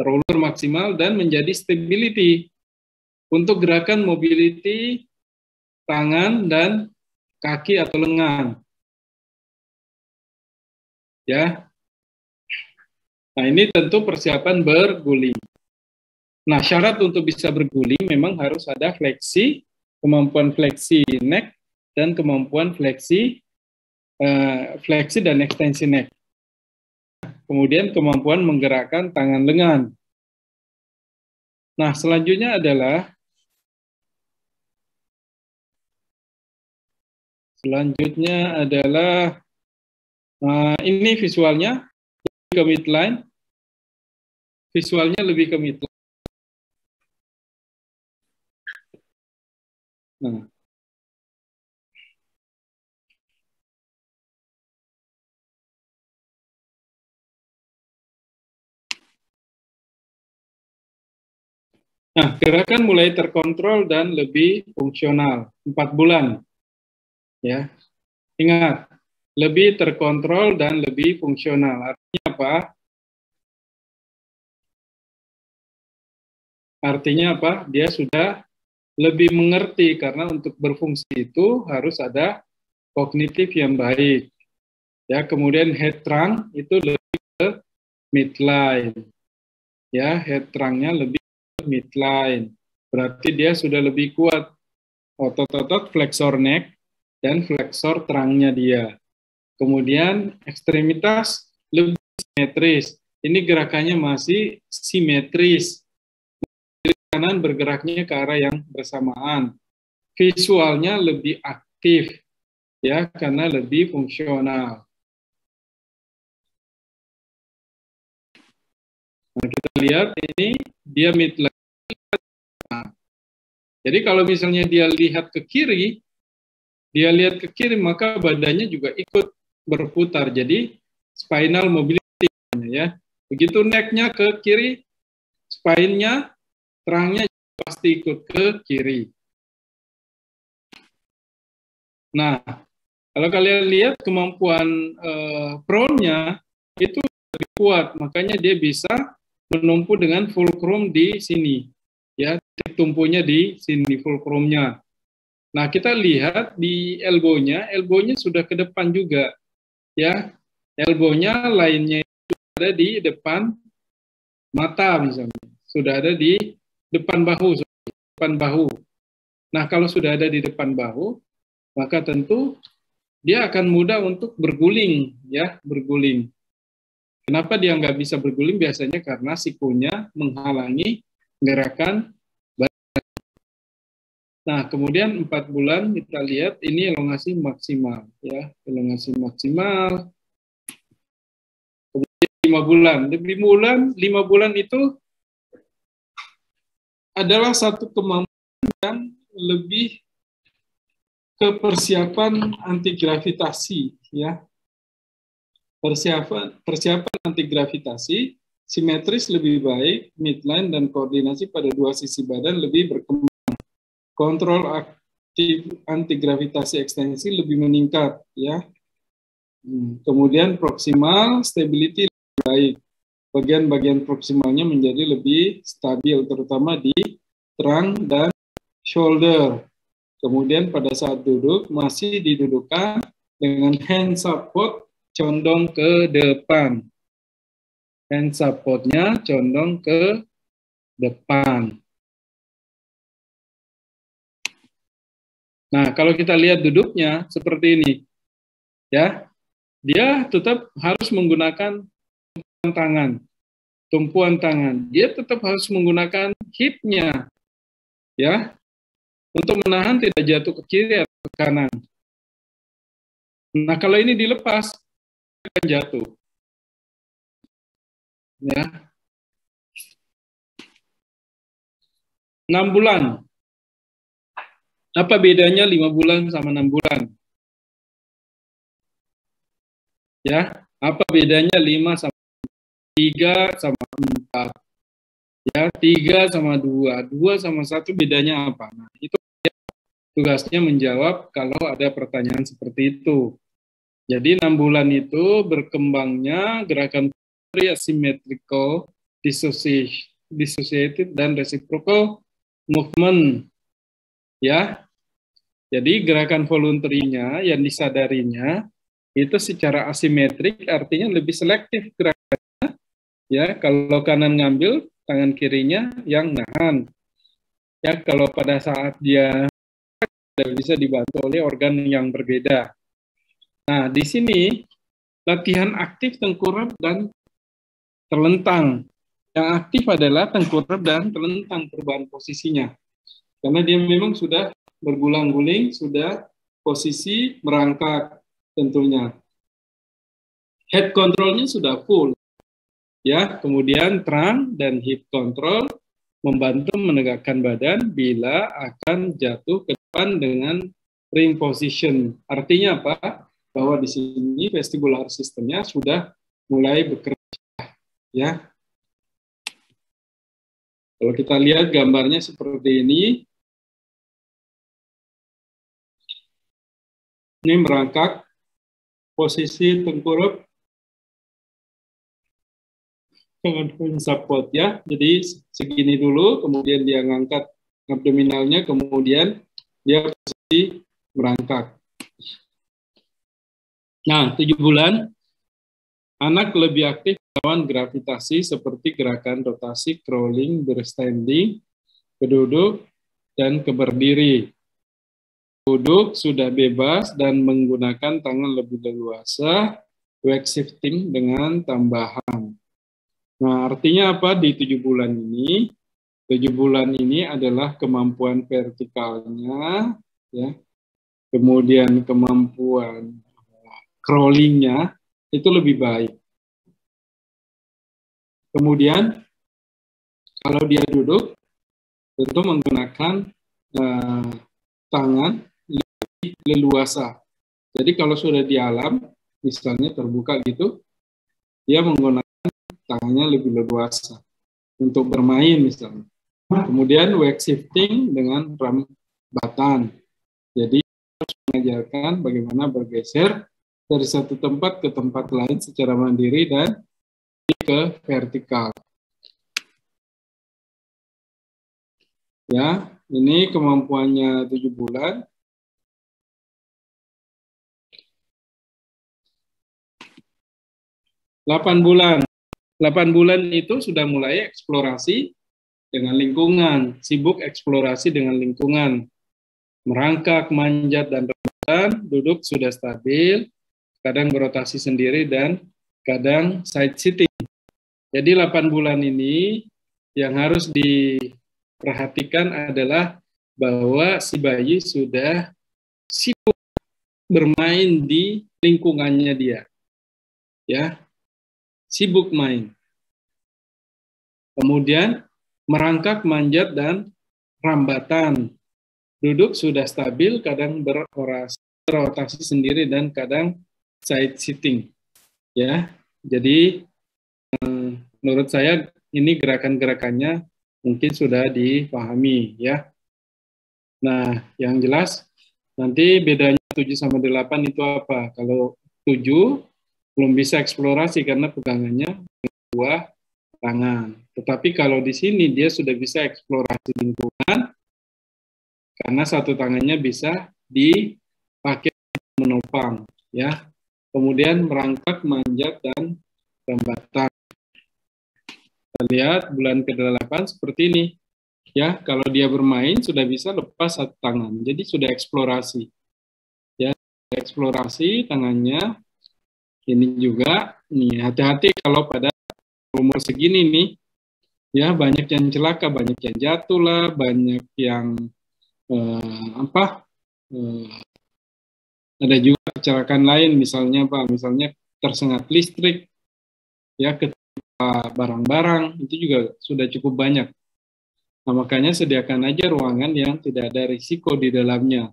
terulur maksimal, dan menjadi stability untuk gerakan mobility tangan dan kaki atau lengan, ya. Nah, ini tentu persiapan berguling. Nah, syarat untuk bisa berguling memang harus ada fleksi, kemampuan fleksi neck, dan kemampuan fleksi dan ekstensi neck. Kemudian kemampuan menggerakkan tangan lengan. Nah, selanjutnya adalah ini visualnya ke midline. Visualnya lebih ke midline. Nah, gerakan mulai terkontrol dan lebih fungsional. 4 bulan. Ya. Ingat, lebih terkontrol dan lebih fungsional. Artinya apa? Artinya apa? Dia sudah lebih mengerti, karena untuk berfungsi itu harus ada kognitif yang baik. Ya, kemudian head trunk itu lebih ke midline. Ya, head trunk-nya lebih ke midline. Berarti dia sudah lebih kuat otot-otot flexor neck dan flexor trunk-nya dia. Kemudian ekstremitas lebih simetris. Ini gerakannya masih simetris. Kanan bergeraknya ke arah yang bersamaan. Visualnya lebih aktif, ya, karena lebih fungsional. Nah, kita lihat ini dia midline. Nah, jadi kalau misalnya dia lihat ke kiri, maka badannya juga ikut berputar. Jadi spinal mobility, ya. Begitu neck-nya ke kiri, spine-nya, trunk-nya pasti ikut ke kiri. Nah, kalau kalian lihat kemampuan prone-nya itu lebih kuat, makanya dia bisa menumpu dengan fulcrum di sini, ya, titik tumpunya di sini fulcrumnya. Nah, kita lihat di elbow-nya sudah ke depan juga, ya, elbow-nya lainnya ada di depan mata misalnya, sudah ada di depan bahu. Nah, kalau sudah ada di depan bahu, maka tentu dia akan mudah untuk berguling, ya, berguling. Kenapa dia nggak bisa berguling? Biasanya karena sikunya menghalangi gerakan badan. Nah, kemudian 4 bulan kita lihat ini elongasi maksimal, ya, elongasi maksimal. Kemudian 5 bulan itu adalah satu kemampuan yang lebih ke persiapan anti gravitasi, ya. Persiapan anti gravitasi, simetris lebih baik, midline dan koordinasi pada dua sisi badan lebih berkembang. Kontrol aktif anti gravitasi ekstensi lebih meningkat, ya. Kemudian proksimal stability lebih baik. Bagian-bagian proksimalnya menjadi lebih stabil, terutama di trunk dan shoulder. Kemudian pada saat duduk masih didudukkan dengan hand support condong ke depan. Hand support-nya condong ke depan. Nah, kalau kita lihat duduknya seperti ini, ya, dia tetap harus menggunakan tumpuan tangan. Dia tetap harus menggunakan hip-nya, ya, untuk menahan tidak jatuh ke kiri atau ke kanan. Nah, kalau ini dilepas, akan jatuh. Ya. 6 bulan. Apa bedanya 5 bulan sama 6 bulan? Ya, apa bedanya 5 sama 3 sama 4? Ya, 3 sama 2, 2 sama 1 bedanya apa? Nah, itu tugasnya menjawab kalau ada pertanyaan seperti itu. Jadi 6 bulan itu berkembangnya gerakan asymmetrical, dissociated, dan reciprocal movement. Ya, jadi gerakan voluntary-nya yang disadarinya itu secara asimetrik, artinya lebih selektif gerakannya. Ya, kalau kanan ngambil, tangan kirinya yang nahan. Ya, kalau pada saat dia bisa dibantu oleh organ yang berbeda. Nah, di sini latihan aktif tengkurap dan terlentang. Yang aktif adalah tengkurap dan telentang perubahan posisinya. Karena dia memang sudah bergulang-guling, sudah posisi merangkak tentunya. Head controlnya sudah full. Ya, kemudian trunk dan hip control membantu menegakkan badan bila akan jatuh ke depan dengan ring position. Artinya apa? Bahwa di sini vestibular sistemnya sudah mulai bekerja, ya. Kalau kita lihat gambarnya seperti ini merangkak posisi tengkurap dengan support, ya. Jadi segini dulu, kemudian dia ngangkat abdominalnya, kemudian dia posisi merangkak. Nah, 7 bulan, anak lebih aktif melawan gravitasi seperti gerakan rotasi, crawling, berstanding, berduduk, dan berdiri. Duduk sudah bebas dan menggunakan tangan lebih leluasa, weight shifting dengan tambahan. Nah, artinya apa di 7 bulan ini? 7 bulan ini adalah kemampuan vertikalnya, ya, kemudian kemampuan crawlingnya itu lebih baik. Kemudian kalau dia duduk, tentu menggunakan tangan lebih leluasa. Jadi kalau sudah di alam, misalnya terbuka gitu, dia menggunakan tangannya lebih leluasa untuk bermain misalnya. Kemudian weight shifting dengan rambatan. Jadi harus mengajarkan bagaimana bergeser dari satu tempat ke tempat lain secara mandiri dan ke vertikal. Ya, ini kemampuannya 7 bulan. Delapan bulan itu sudah mulai eksplorasi dengan lingkungan, sibuk eksplorasi dengan lingkungan, merangkak, manjat, dan rebahan, duduk sudah stabil, kadang berotasi sendiri, dan kadang side sitting. Jadi 8 bulan ini yang harus diperhatikan adalah bahwa si bayi sudah sibuk bermain di lingkungannya dia. Ya, sibuk main. Kemudian merangkak, manjat, dan rambatan. Duduk sudah stabil, kadang berotasi sendiri, dan kadang side sitting. Ya, jadi menurut saya ini gerakan-gerakannya mungkin sudah dipahami, ya. Nah, yang jelas nanti bedanya 7 sama 8 itu apa? Kalau 7 belum bisa eksplorasi karena pegangannya dua tangan. Tetapi kalau di sini dia sudah bisa eksplorasi lingkungan karena satu tangannya bisa dipakai menopang, ya. Kemudian merangkak, manjat, dan rambatan. Kita lihat bulan ke-8 seperti ini. Ya, kalau dia bermain sudah bisa lepas satu tangan. Jadi sudah eksplorasi. Ya, eksplorasi tangannya. Ini juga nih, hati-hati kalau pada umur segini nih, ya banyak yang celaka, banyak yang jatuh lah, banyak yang ada juga kecelakaan lain, misalnya apa? Misalnya tersengat listrik, ya, ketika barang-barang itu juga sudah cukup banyak. Nah, makanya sediakan aja ruangan yang tidak ada risiko di dalamnya,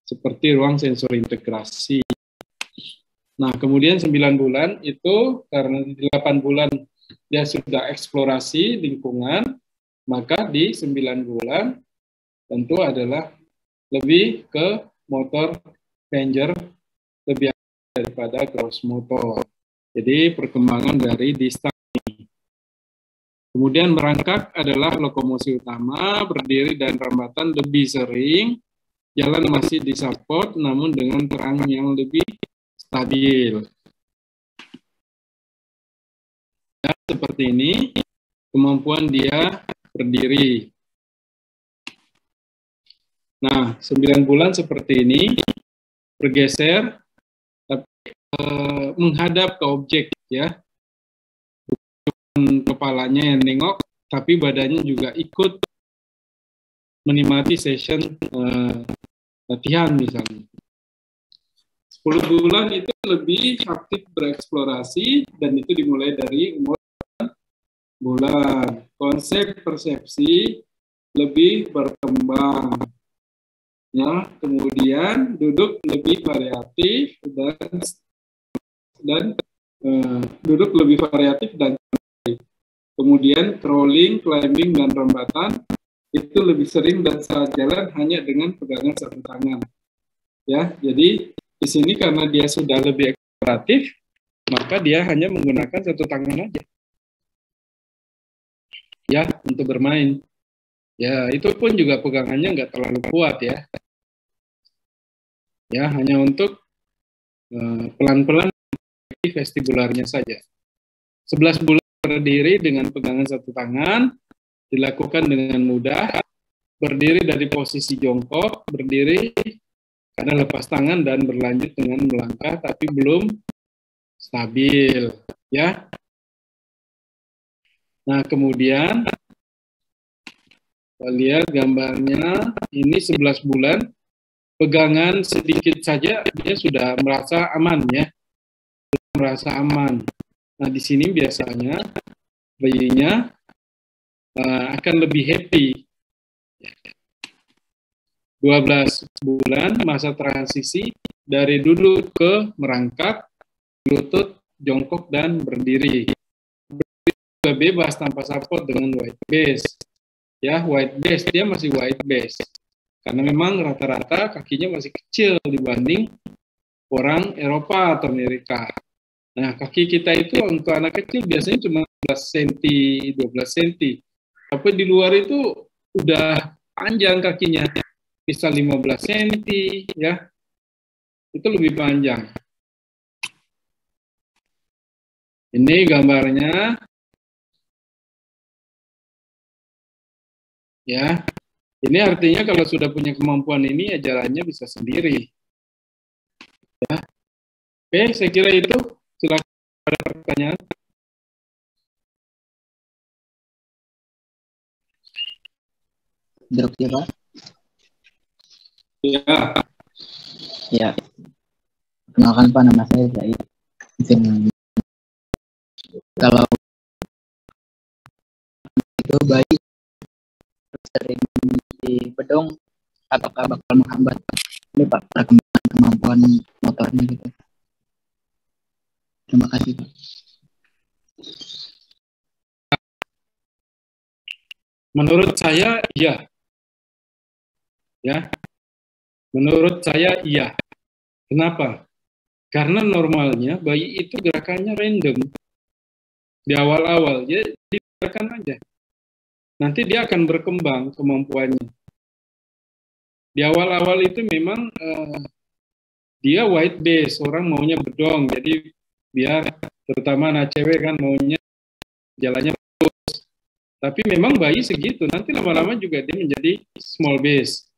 seperti ruang sensor integrasi. Nah, kemudian 9 bulan itu karena 8 bulan dia sudah eksplorasi lingkungan, maka di 9 bulan tentu adalah lebih ke motor ranger lebih daripada gross motor. Jadi perkembangan dari distance. Kemudian merangkak adalah lokomosi utama, berdiri dan rambatan lebih sering, jalan masih disupport namun dengan terang yang lebih stabil. Ya, seperti ini kemampuan dia berdiri. Nah, 9 bulan seperti ini, bergeser, tapi menghadap ke objek, ya. kepalanya yang nengok, tapi badannya juga ikut menikmati session latihan misalnya. 10 bulan itu lebih aktif bereksplorasi, dan itu dimulai dari umur bulan. Konsep persepsi lebih berkembang. Ya, kemudian duduk lebih variatif dan duduk lebih variatif dan kemudian crawling, climbing, dan lompatan itu lebih sering dan saat jalan hanya dengan pegangan satu tangan. Ya, jadi di sini karena dia sudah lebih eksploratif, maka dia hanya menggunakan satu tangan aja. Ya, untuk bermain. Ya, itu pun juga pegangannya nggak terlalu kuat ya. Ya, hanya untuk pelan-pelan vestibularnya saja. 11 bulan berdiri dengan pegangan satu tangan, dilakukan dengan mudah, berdiri dari posisi jongkok, berdiri karena lepas tangan dan berlanjut dengan melangkah tapi belum stabil, ya. Nah, kemudian kita lihat gambarnya, ini 11 bulan, pegangan sedikit saja dia sudah merasa aman ya. Merasa aman. Nah, di sini biasanya bayinya akan lebih happy. 12 bulan masa transisi dari duduk ke merangkak, lutut, jongkok, dan berdiri. Juga bebas tanpa support dengan white base. Ya, white base, dia masih white base. Karena memang rata-rata kakinya masih kecil dibanding orang Eropa atau Amerika. Nah, kaki kita itu untuk anak kecil biasanya cuma 11 cm, 12 cm. Tapi di luar itu udah panjang kakinya. Bisa 15 cm, ya. Itu lebih panjang. Ini gambarnya. Ya. Ini artinya kalau sudah punya kemampuan ini, ya jalannya bisa sendiri. Ya. Oke, saya kira itu. Silakan ada pertanyaan. Drop ya, Pak? Ya. Ya. Kenalkan Pak, nama saya Zaid. Kalau itu bayi sering di bedong, apakah bakal menghambat ini Pak perkembangan kemampuan motornya gitu? Terima kasih Pak. Menurut saya iya. Ya. Menurut saya iya. Kenapa? Karena normalnya bayi itu gerakannya random. Di awal-awal dia dibiarkan aja. Nanti dia akan berkembang kemampuannya. Di awal-awal itu memang dia white base, orang maunya bedong, jadi biar terutama anak cewek kan maunya jalannya bagus. Tapi memang bayi segitu, nanti lama-lama juga dia menjadi small base.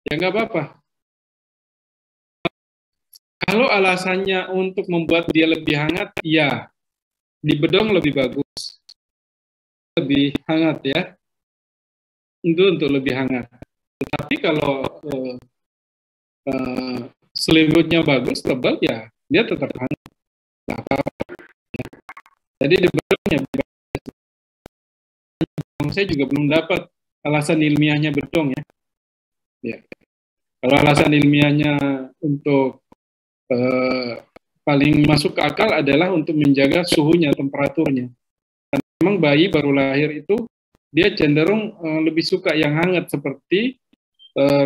Ya nggak apa-apa. Kalau alasannya untuk membuat dia lebih hangat, ya di bedong lebih bagus, lebih hangat ya. Itu untuk lebih hangat. Tetapi kalau selimutnya bagus, tebal ya, dia tetap hangat. Jadi di bedongnya, saya juga belum dapat alasan ilmiahnya bedong ya. Ya. Kalau alasan ilmiahnya untuk paling masuk ke akal adalah untuk menjaga suhunya, temperaturnya. Karena memang bayi baru lahir itu dia cenderung lebih suka yang hangat seperti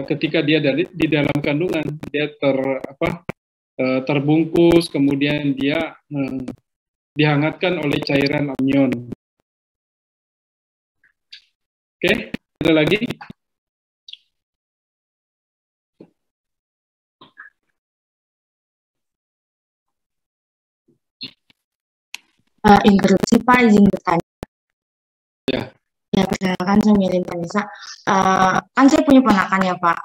ketika dia di dalam kandungan, dia terbungkus, kemudian dia dihangatkan oleh cairan amnion. Oke, ada lagi? Interupsi Pak, izin bertanya. Ya. Ya, perkenalkan saya Melin Vanessa. Kan saya punya ponakan ya Pak.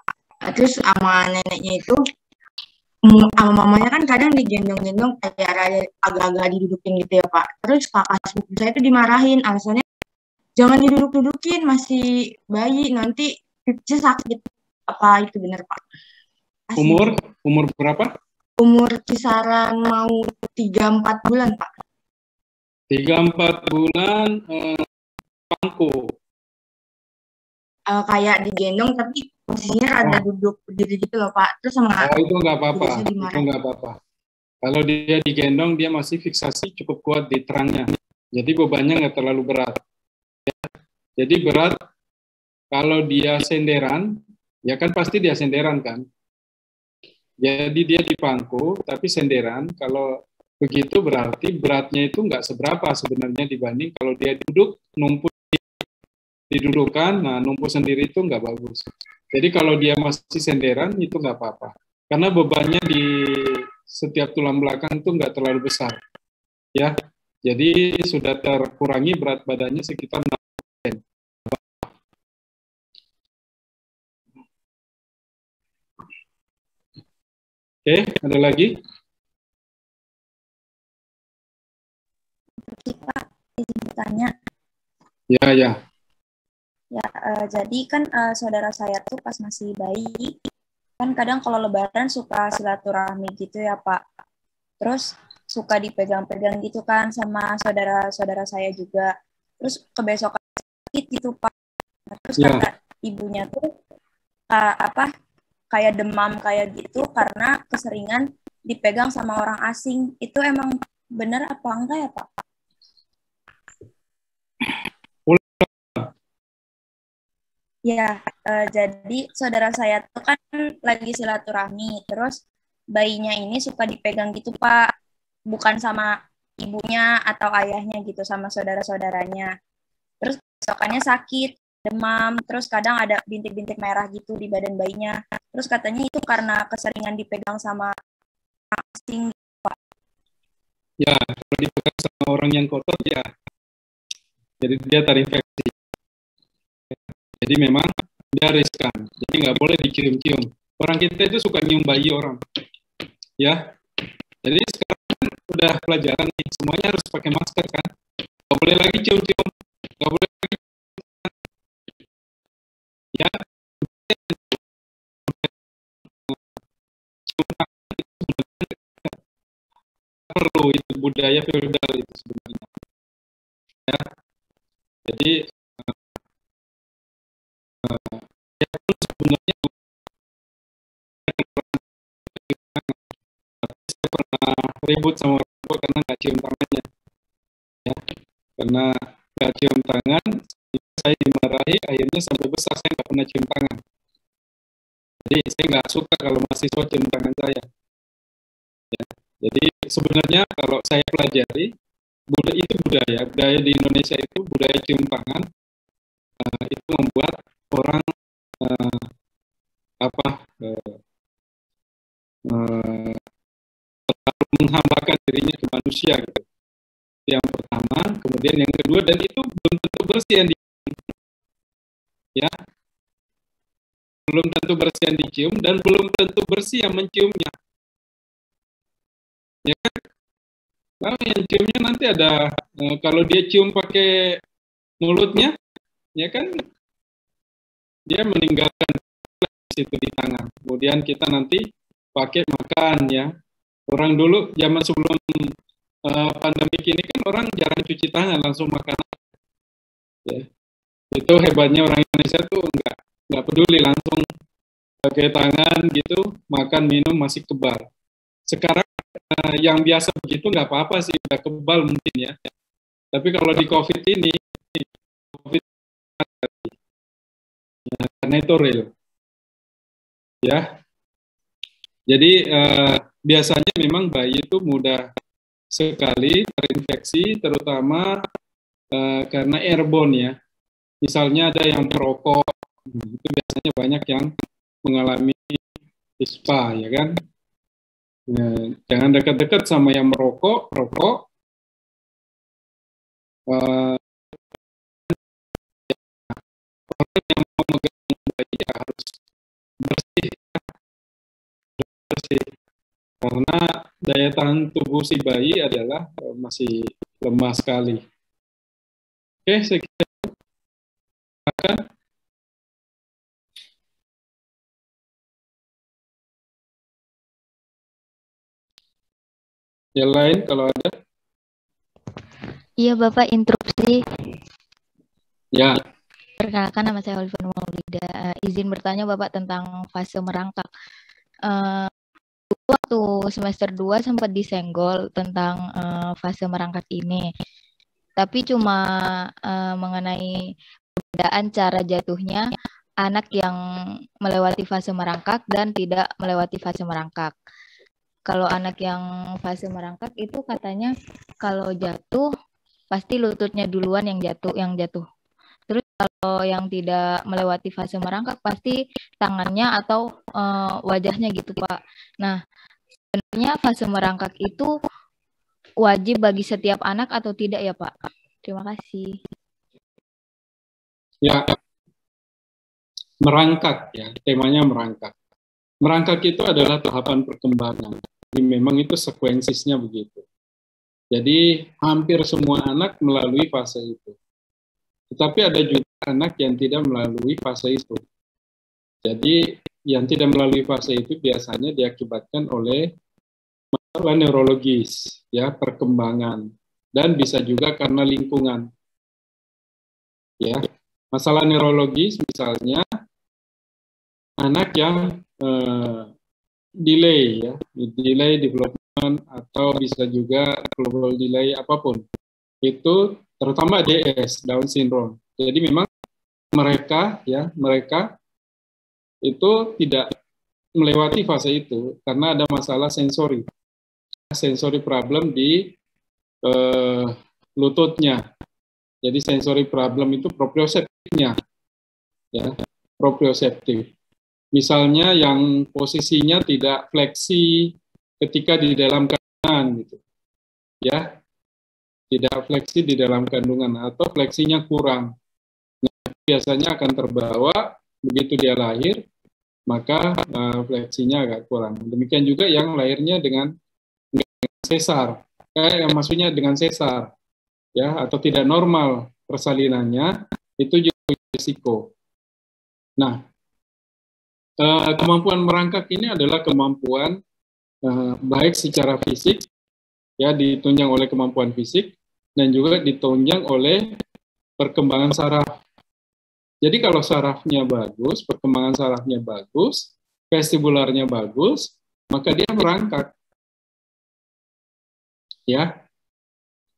Terus sama neneknya itu sama mamanya kan kadang digendong-gendong kayak agak-agak didudukin gitu ya Pak. Terus kakak sepupu saya itu dimarahin, alasannya jangan diduduk-dudukin, masih bayi, nanti pipisnya sakit. Apa itu benar Pak? Asli. Umur berapa? Umur kisaran mau 3-4 bulan Pak. 3-4 bulan pangku. Kayak digendong tapi posisinya rada duduk berdiri gitu loh Pak. Terus sama itu nggak apa-apa. saya Itu dimarahin. nggak apa-apa. Kalau dia digendong, dia masih fiksasi cukup kuat di terangnya. Jadi bebannya nggak terlalu berat. Jadi berat kalau dia senderan, ya kan pasti dia senderan kan. Jadi dia di pangku, tapi senderan. Kalau begitu berarti beratnya itu nggak seberapa sebenarnya dibanding kalau dia duduk, numpuk didudukan, nah numpuk sendiri itu nggak bagus. Jadi kalau dia masih senderan itu nggak apa-apa. Karena bebannya di setiap tulang belakang itu nggak terlalu besar. Ya, jadi sudah terkurangi berat badannya sekitar 6%. Oke, ada lagi? Pak, izin bertanya. Ya. Ya, jadi kan saudara saya tuh pas masih bayi, kan kadang kalau lebaran suka silaturahmi gitu ya Pak. Terus suka dipegang-pegang gitu kan sama saudara-saudara saya juga. Terus kebesokan sakit gitu Pak. Nah, terus kata ibunya tuh kayak demam kayak gitu karena keseringan dipegang sama orang asing. Itu emang benar apa enggak ya Pak? Ya, jadi saudara saya tuh kan lagi silaturahmi, terus bayinya ini suka dipegang gitu Pak, bukan sama ibunya atau ayahnya gitu, sama saudara-saudaranya. Terus besokannya sakit, demam, terus kadang ada bintik-bintik merah gitu di badan bayinya. Terus katanya itu karena keseringan dipegang sama orang asing, Pak. Ya, kalau dipegang sama orang yang kotor ya, jadi dia terinfeksi. Jadi memang dia riskan. Jadi nggak boleh dicium-cium. Orang kita itu suka nyium bayi orang. Ya, jadi sekarang udah pelajaran nih, semuanya harus pakai masker kan. Nggak boleh lagi cium-cium. Nggak boleh lagi. Ya, perlu itu budaya feodal itu sebenarnya. Ya, jadi ya sebenarnya saya pernah ribut sama orang tua karena nggak cium tangannya. Ya, karena nggak cium tangan, saya dimarahi, akhirnya sampai besar saya nggak pernah cium tangan. Jadi saya nggak suka kalau mahasiswa cium tangan saya. Ya. Jadi sebenarnya kalau saya pelajari, itu budaya di Indonesia itu budaya cium tangan, itu membuat orang menghambakan dirinya ke manusia gitu. Yang pertama, kemudian yang kedua, dan itu belum tentu bersih yang ya, belum tentu bersih yang dicium dan belum tentu bersih yang menciumnya. Ya kan? Nah, yang ciumnya nanti ada kalau dia cium pakai mulutnya, ya kan, dia meninggalkan situ di tangan. Kemudian kita nanti pakai makan ya. Orang dulu zaman sebelum pandemi ini kan orang jarang cuci tangan, langsung makan. Ya. Itu hebatnya orang Indonesia tuh nggak peduli, langsung pakai tangan gitu, makan minum masih kebal. Sekarang yang biasa begitu nggak apa-apa sih, udah kebal mungkin ya. Tapi kalau di COVID ini, COVID ya, karena itu real. Ya, jadi biasanya memang bayi itu mudah sekali terinfeksi, terutama karena airborne ya. Misalnya ada yang perokok, itu biasanya banyak yang mengalami ISPA, ya kan? Nah, jangan dekat-dekat sama yang merokok, rokok. Orang yang mau megang bayi ya harus bersih, bersih. karena daya tahan tubuh si bayi adalah masih lemah sekali. Oke, saya kira akan. Yang lain kalau ada? Iya Bapak, interupsi. Ya. Perkenalkan, nama saya Oliver Maulida. Izin bertanya Bapak tentang fase merangkak. Waktu semester 2 sempat disenggol tentang fase merangkak ini. Tapi cuma mengenai perbedaan cara jatuhnya anak yang melewati fase merangkak dan tidak melewati fase merangkak. Kalau anak yang fase merangkak itu katanya kalau jatuh pasti lututnya duluan yang jatuh. Terus kalau yang tidak melewati fase merangkak pasti tangannya atau wajahnya gitu Pak. Nah, sebenarnya fase merangkak itu wajib bagi setiap anak atau tidak ya Pak? Terima kasih. Ya, merangkak ya, temanya merangkak. Merangkak itu adalah tahapan perkembangan. Jadi memang itu sekuensisnya begitu. Jadi hampir semua anak melalui fase itu. Tetapi ada juga anak yang tidak melalui fase itu. Jadi yang tidak melalui fase itu biasanya diakibatkan oleh masalah neurologis, ya, perkembangan, dan bisa juga karena lingkungan. Ya, masalah neurologis misalnya anak yang delay, ya, delay development atau bisa juga global delay apapun. Itu terutama DS, Down syndrome. Jadi memang mereka itu tidak melewati fase itu karena ada masalah sensori problem di lututnya. Jadi sensori problem itu proprioseptifnya, ya, proprioseptif. Misalnya yang posisinya tidak fleksi ketika di dalam kandungan, gitu, ya. Tidak fleksi di dalam kandungan atau fleksinya kurang. Nah, biasanya akan terbawa begitu dia lahir, maka fleksinya agak kurang. Demikian juga yang lahirnya dengan sesar, maksudnya dengan sesar, ya, atau tidak normal persalinannya, itu juga risiko. Nah, kemampuan merangkak ini adalah kemampuan baik secara fisik, ya, ditunjang oleh kemampuan fisik, dan juga ditunjang oleh perkembangan saraf. Jadi kalau sarafnya bagus, perkembangan sarafnya bagus, vestibularnya bagus, maka dia merangkak. Ya.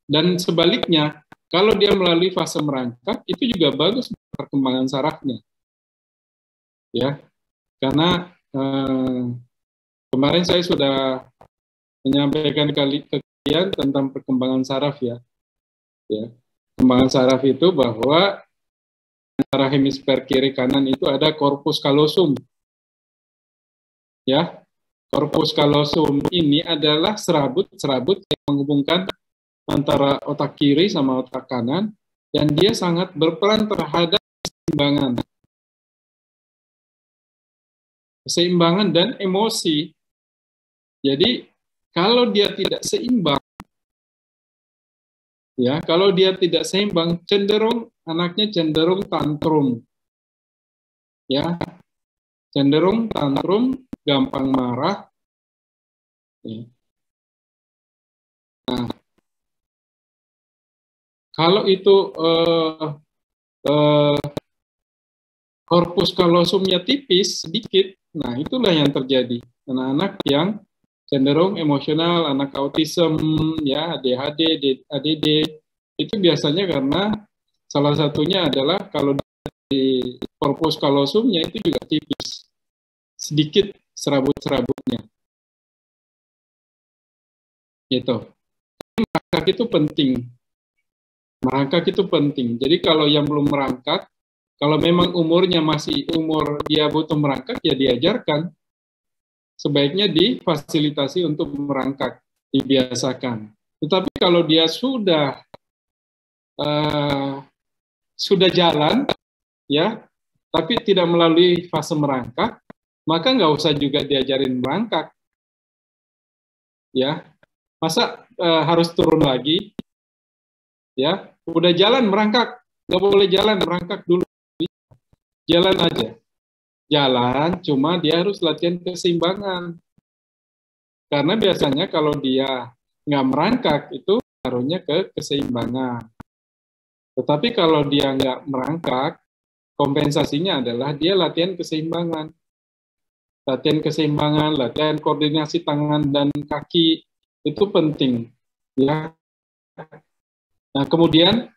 Dan sebaliknya, kalau dia melalui fase merangkak, itu juga bagus perkembangan sarafnya. Ya. Karena kemarin saya sudah menyampaikan ke kalian tentang perkembangan saraf, ya. Ya. Perkembangan saraf itu bahwa antara hemisfer kiri kanan itu ada corpus callosum. Ya. Corpus callosum ini adalah serabut yang menghubungkan antara otak kiri sama otak kanan, dan dia sangat berperan terhadap keseimbangan dan emosi. Jadi kalau dia tidak seimbang, ya, kalau dia tidak seimbang, anaknya cenderung tantrum, ya, cenderung tantrum, gampang marah. Ya. Nah, kalau itu korpus kalosumnya tipis sedikit, nah itulah yang terjadi. Anak-anak yang cenderung emosional, anak autism, ya, ADHD, ADD, itu biasanya karena salah satunya adalah kalau di korpus kalosumnya itu juga tipis, sedikit serabut-serabutnya. Gitu. Merangkak itu penting. Merangkak itu penting. Jadi kalau yang belum merangkak, kalau memang umurnya masih umur dia butuh merangkak, ya diajarkan. Sebaiknya difasilitasi untuk merangkak, dibiasakan. Tetapi kalau dia sudah jalan, ya, tapi tidak melalui fase merangkak, maka nggak usah juga diajarin merangkak. ya. Masa harus turun lagi, ya. Udah jalan merangkak, nggak boleh jalan merangkak dulu, jalan aja. Jalan, cuma dia harus latihan keseimbangan. Karena biasanya kalau dia nggak merangkak, itu ngaruhnya ke keseimbangan. Tetapi kalau dia nggak merangkak, kompensasinya adalah dia latihan keseimbangan. Latihan keseimbangan, latihan koordinasi tangan dan kaki, itu penting. Ya. Nah, kemudian,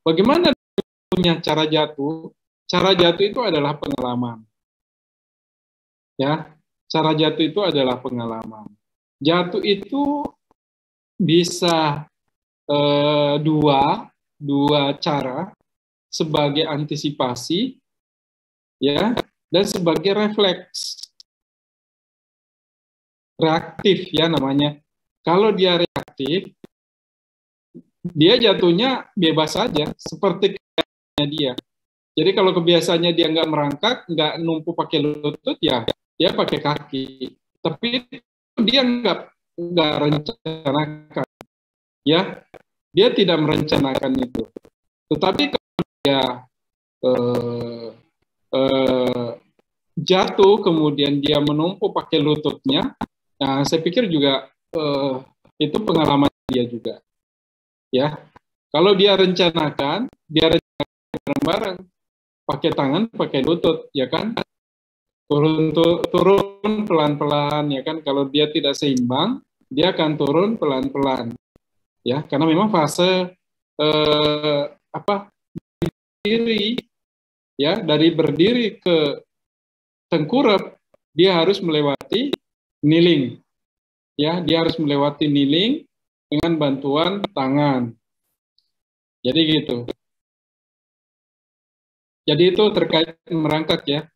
bagaimana punya cara jatuh? Cara jatuh itu adalah pengalaman. Ya, cara jatuh itu adalah pengalaman. Jatuh itu bisa dua cara, sebagai antisipasi, ya, dan sebagai refleks reaktif, ya namanya. Kalau dia reaktif, dia jatuhnya bebas saja, seperti dia. Jadi kalau kebiasaannya dia nggak merangkak, nggak numpu pakai lutut, ya dia pakai kaki. Tapi dia nggak rencanakan, ya dia tidak merencanakan itu. Tetapi kalau dia jatuh, kemudian dia menumpu pakai lututnya, nah saya pikir juga itu pengalaman dia juga, ya. Kalau dia rencanakan bareng-bareng, pakai tangan, pakai lutut, ya kan? Turun pelan-pelan, ya kan? Kalau dia tidak seimbang, dia akan turun pelan-pelan, ya. Karena memang fase berdiri, ya, dari berdiri ke tengkurap, dia harus melewati kneeling, ya. Dia harus melewati kneeling dengan bantuan tangan. Jadi gitu. Jadi itu terkait merangkak, ya.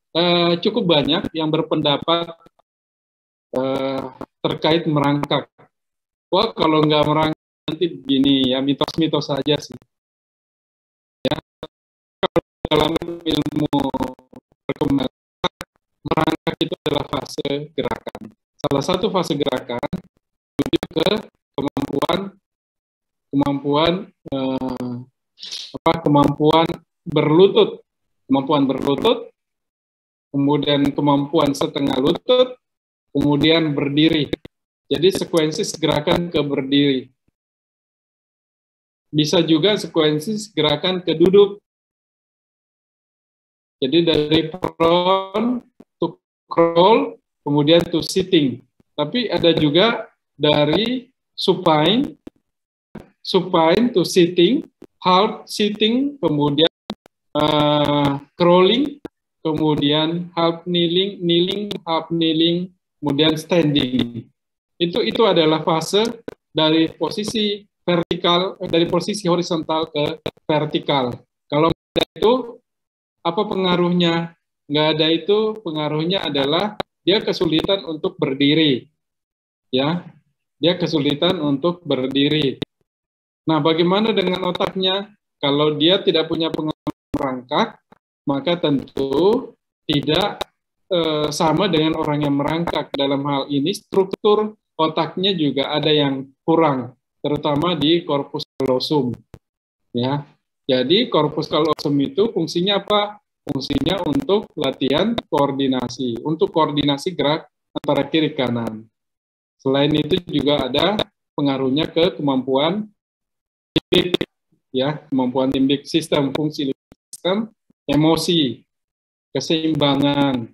Cukup banyak yang berpendapat terkait merangkak. Wah, kalau nggak merangkak nanti begini, ya, mitos-mitos saja sih. Ya, kalau dalam ilmu perkembangan, merangkak itu adalah fase gerakan. Salah satu fase gerakan menuju ke kemampuan berlutut. Kemampuan berlutut, kemudian kemampuan setengah lutut, kemudian berdiri. Jadi sekuensi gerakan ke berdiri. Bisa juga sekuensi gerakan ke duduk. Jadi dari prone to crawl, kemudian to sitting. Tapi ada juga dari supine to sitting, half sitting, kemudian crawling, kemudian half kneeling, half kneeling, kemudian standing. Itu adalah fase dari posisi vertikal, dari posisi horizontal ke vertikal. Kalau ada itu, apa pengaruhnya? Nggak ada itu, pengaruhnya adalah dia kesulitan untuk berdiri, ya. Dia kesulitan untuk berdiri. Nah, bagaimana dengan otaknya? Kalau dia tidak punya pengalaman merangkak, maka tentu tidak sama dengan orang yang merangkak. Dalam hal ini struktur otaknya juga ada yang kurang, terutama di corpus callosum, ya. Jadi corpus callosum itu fungsinya apa? Fungsinya untuk latihan koordinasi, untuk koordinasi gerak antara kiri kanan. Selain itu juga ada pengaruhnya ke kemampuan limbik, ya, kemampuan limbik sistem, fungsi sistem, emosi, keseimbangan,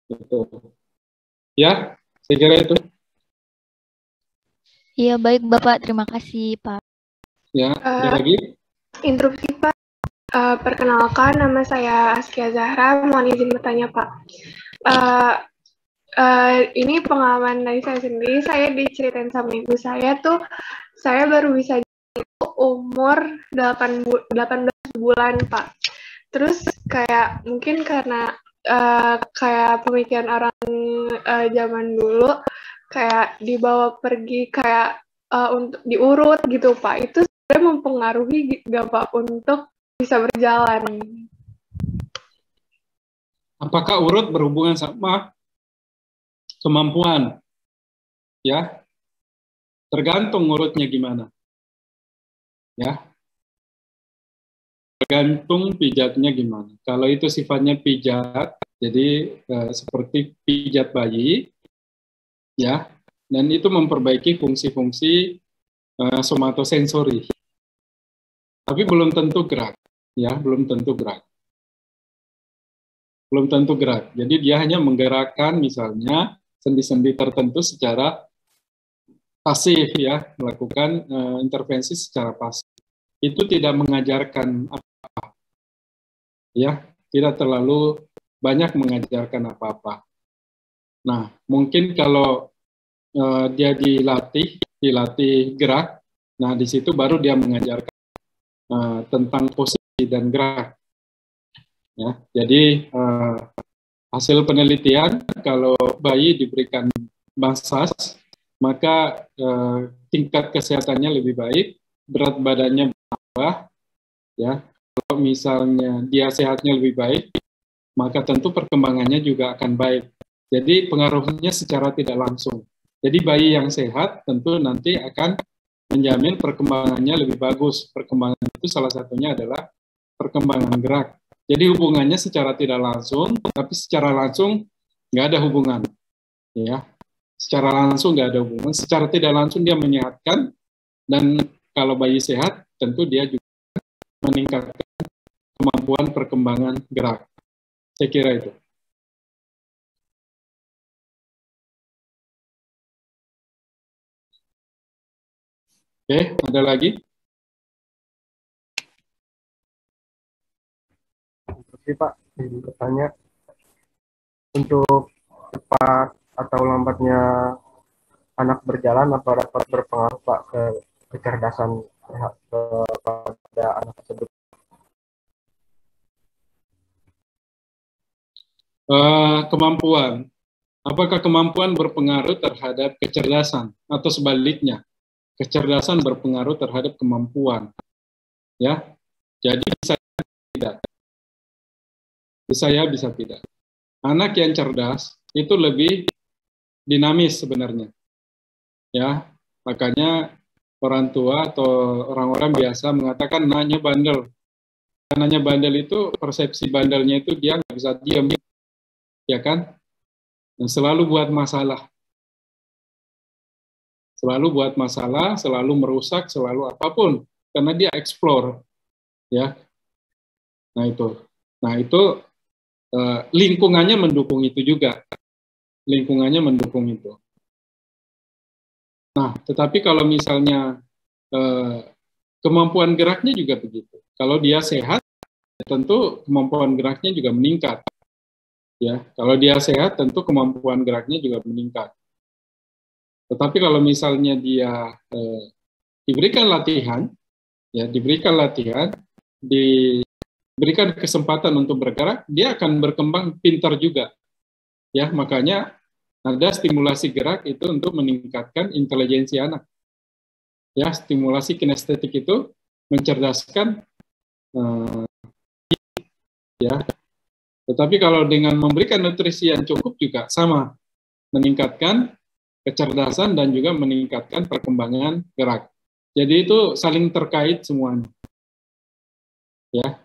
gitu. Ya, saya kira itu. Iya, baik Bapak. Terima kasih, Pak. Ya, ada lagi? Interupsi, Pak. Perkenalkan, nama saya Askia Zahra. Mohon izin bertanya, Pak. Ini pengalaman dari saya sendiri. Saya diceritain sama ibu saya tuh, saya baru bisa umur 18 bulan, Pak. Terus kayak mungkin karena kayak pemikiran orang zaman dulu, kayak dibawa pergi kayak untuk diurut gitu, Pak. Itu sebenarnya mempengaruhi nggak, Pak, untuk bisa berjalan? Apakah urut berhubungan sama kemampuan, ya, tergantung urutnya gimana, ya, tergantung pijatnya gimana. Kalau itu sifatnya pijat, jadi seperti pijat bayi, ya, dan itu memperbaiki fungsi-fungsi somatosensori, tapi belum tentu gerak, ya, belum tentu gerak. Belum tentu gerak. Jadi dia hanya menggerakkan misalnya sendi-sendi tertentu secara pasif, ya, melakukan intervensi secara pasif. Itu tidak mengajarkan apa-apa, ya, tidak terlalu banyak mengajarkan apa-apa. Nah, mungkin kalau dia dilatih gerak, nah di situ baru dia mengajarkan tentang posisi dan gerak. Ya, jadi hasil penelitian kalau bayi diberikan massage, maka tingkat kesehatannya lebih baik, berat badannya bertambah, ya. Kalau misalnya dia sehatnya lebih baik, maka tentu perkembangannya juga akan baik. Jadi pengaruhnya secara tidak langsung. Jadi bayi yang sehat tentu nanti akan menjamin perkembangannya lebih bagus. Perkembangan itu salah satunya adalah perkembangan gerak. Jadi hubungannya secara tidak langsung, tapi secara langsung nggak ada hubungan, ya. Secara langsung nggak ada hubungan, secara tidak langsung dia menyehatkan, dan kalau bayi sehat, tentu dia juga meningkatkan kemampuan perkembangan gerak. Saya kira itu. Oke, ada lagi? Pak, ingin bertanya, untuk cepat atau lambatnya anak berjalan apa dapat berpengaruh Pak ke kecerdasan kepada anak tersebut? Kemampuan. Apakah kemampuan berpengaruh terhadap kecerdasan atau sebaliknya? Kecerdasan berpengaruh terhadap kemampuan. Ya. Jadi bisa tidak. Bisa ya, bisa tidak. Anak yang cerdas itu lebih dinamis sebenarnya. Ya, makanya orang tua atau orang-orang biasa mengatakan anaknya bandel. Anaknya bandel itu, persepsi bandelnya itu dia nggak bisa diam, ya kan? Dan selalu buat masalah. Selalu buat masalah, selalu merusak, selalu apapun. Karena dia explore. Ya. Nah itu lingkungannya mendukung itu juga. Lingkungannya mendukung itu. Nah, tetapi kalau misalnya kemampuan geraknya juga begitu. Kalau dia sehat, tentu kemampuan geraknya juga meningkat. Ya, kalau dia sehat, tentu kemampuan geraknya juga meningkat. Tetapi kalau misalnya dia diberikan latihan, ya diberikan latihan, diberikan kesempatan untuk bergerak, dia akan berkembang pintar juga. Ya, makanya ada stimulasi gerak itu untuk meningkatkan intelijensi anak. Ya, stimulasi kinestetik itu mencerdaskan, ya. Tetapi kalau dengan memberikan nutrisi yang cukup juga sama, meningkatkan kecerdasan dan juga meningkatkan perkembangan gerak. Jadi itu saling terkait semuanya. Ya.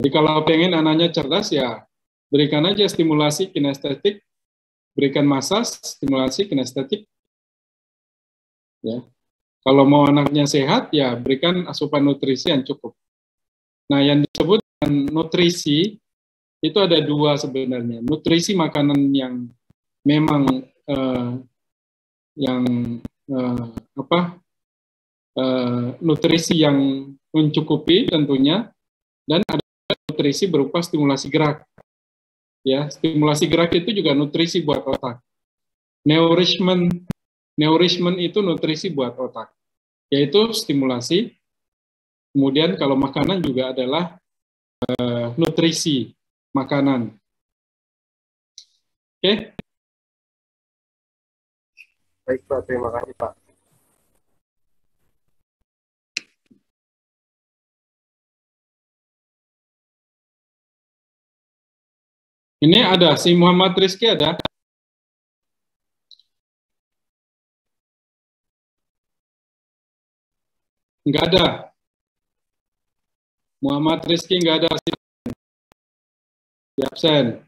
Jadi kalau pengen anaknya cerdas ya berikan aja stimulasi kinestetik, berikan massage, stimulasi kinestetik. Ya. Kalau mau anaknya sehat ya berikan asupan nutrisi yang cukup. Nah, yang disebut nutrisi itu ada dua sebenarnya. Nutrisi makanan yang memang nutrisi yang mencukupi tentunya, dan ada nutrisi berupa stimulasi gerak. Ya, stimulasi gerak itu juga nutrisi buat otak. Nourishment itu nutrisi buat otak, yaitu stimulasi. Kemudian kalau makanan juga adalah nutrisi makanan. Oke? Baik Pak, terima kasih Pak. Ini ada, si Muhammad Rizky ada. Nggak ada. Muhammad Rizky nggak ada. Di absen.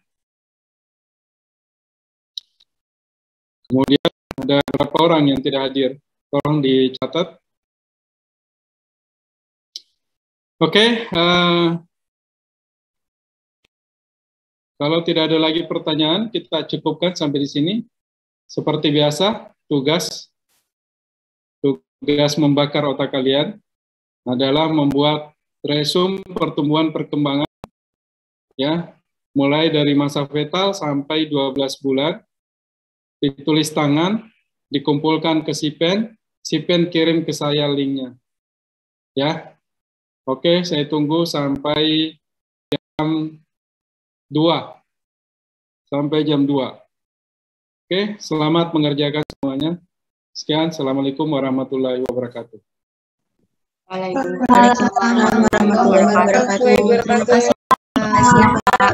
Kemudian ada berapa orang yang tidak hadir? Tolong dicatat. Oke, kalau tidak ada lagi pertanyaan, kita cukupkan sampai di sini. Seperti biasa, tugas membakar otak kalian adalah membuat resume pertumbuhan perkembangan, ya, mulai dari masa fetal sampai 12 bulan, ditulis tangan, dikumpulkan ke Sipen kirim ke saya linknya, ya. Oke, saya tunggu sampai jam 2. Sampai jam 2. Oke, selamat mengerjakan semuanya. Sekian, Assalamualaikum warahmatullahi wabarakatuh. Waalaikumsalam warahmatullahi wabarakatuh. Terima kasih, Pak.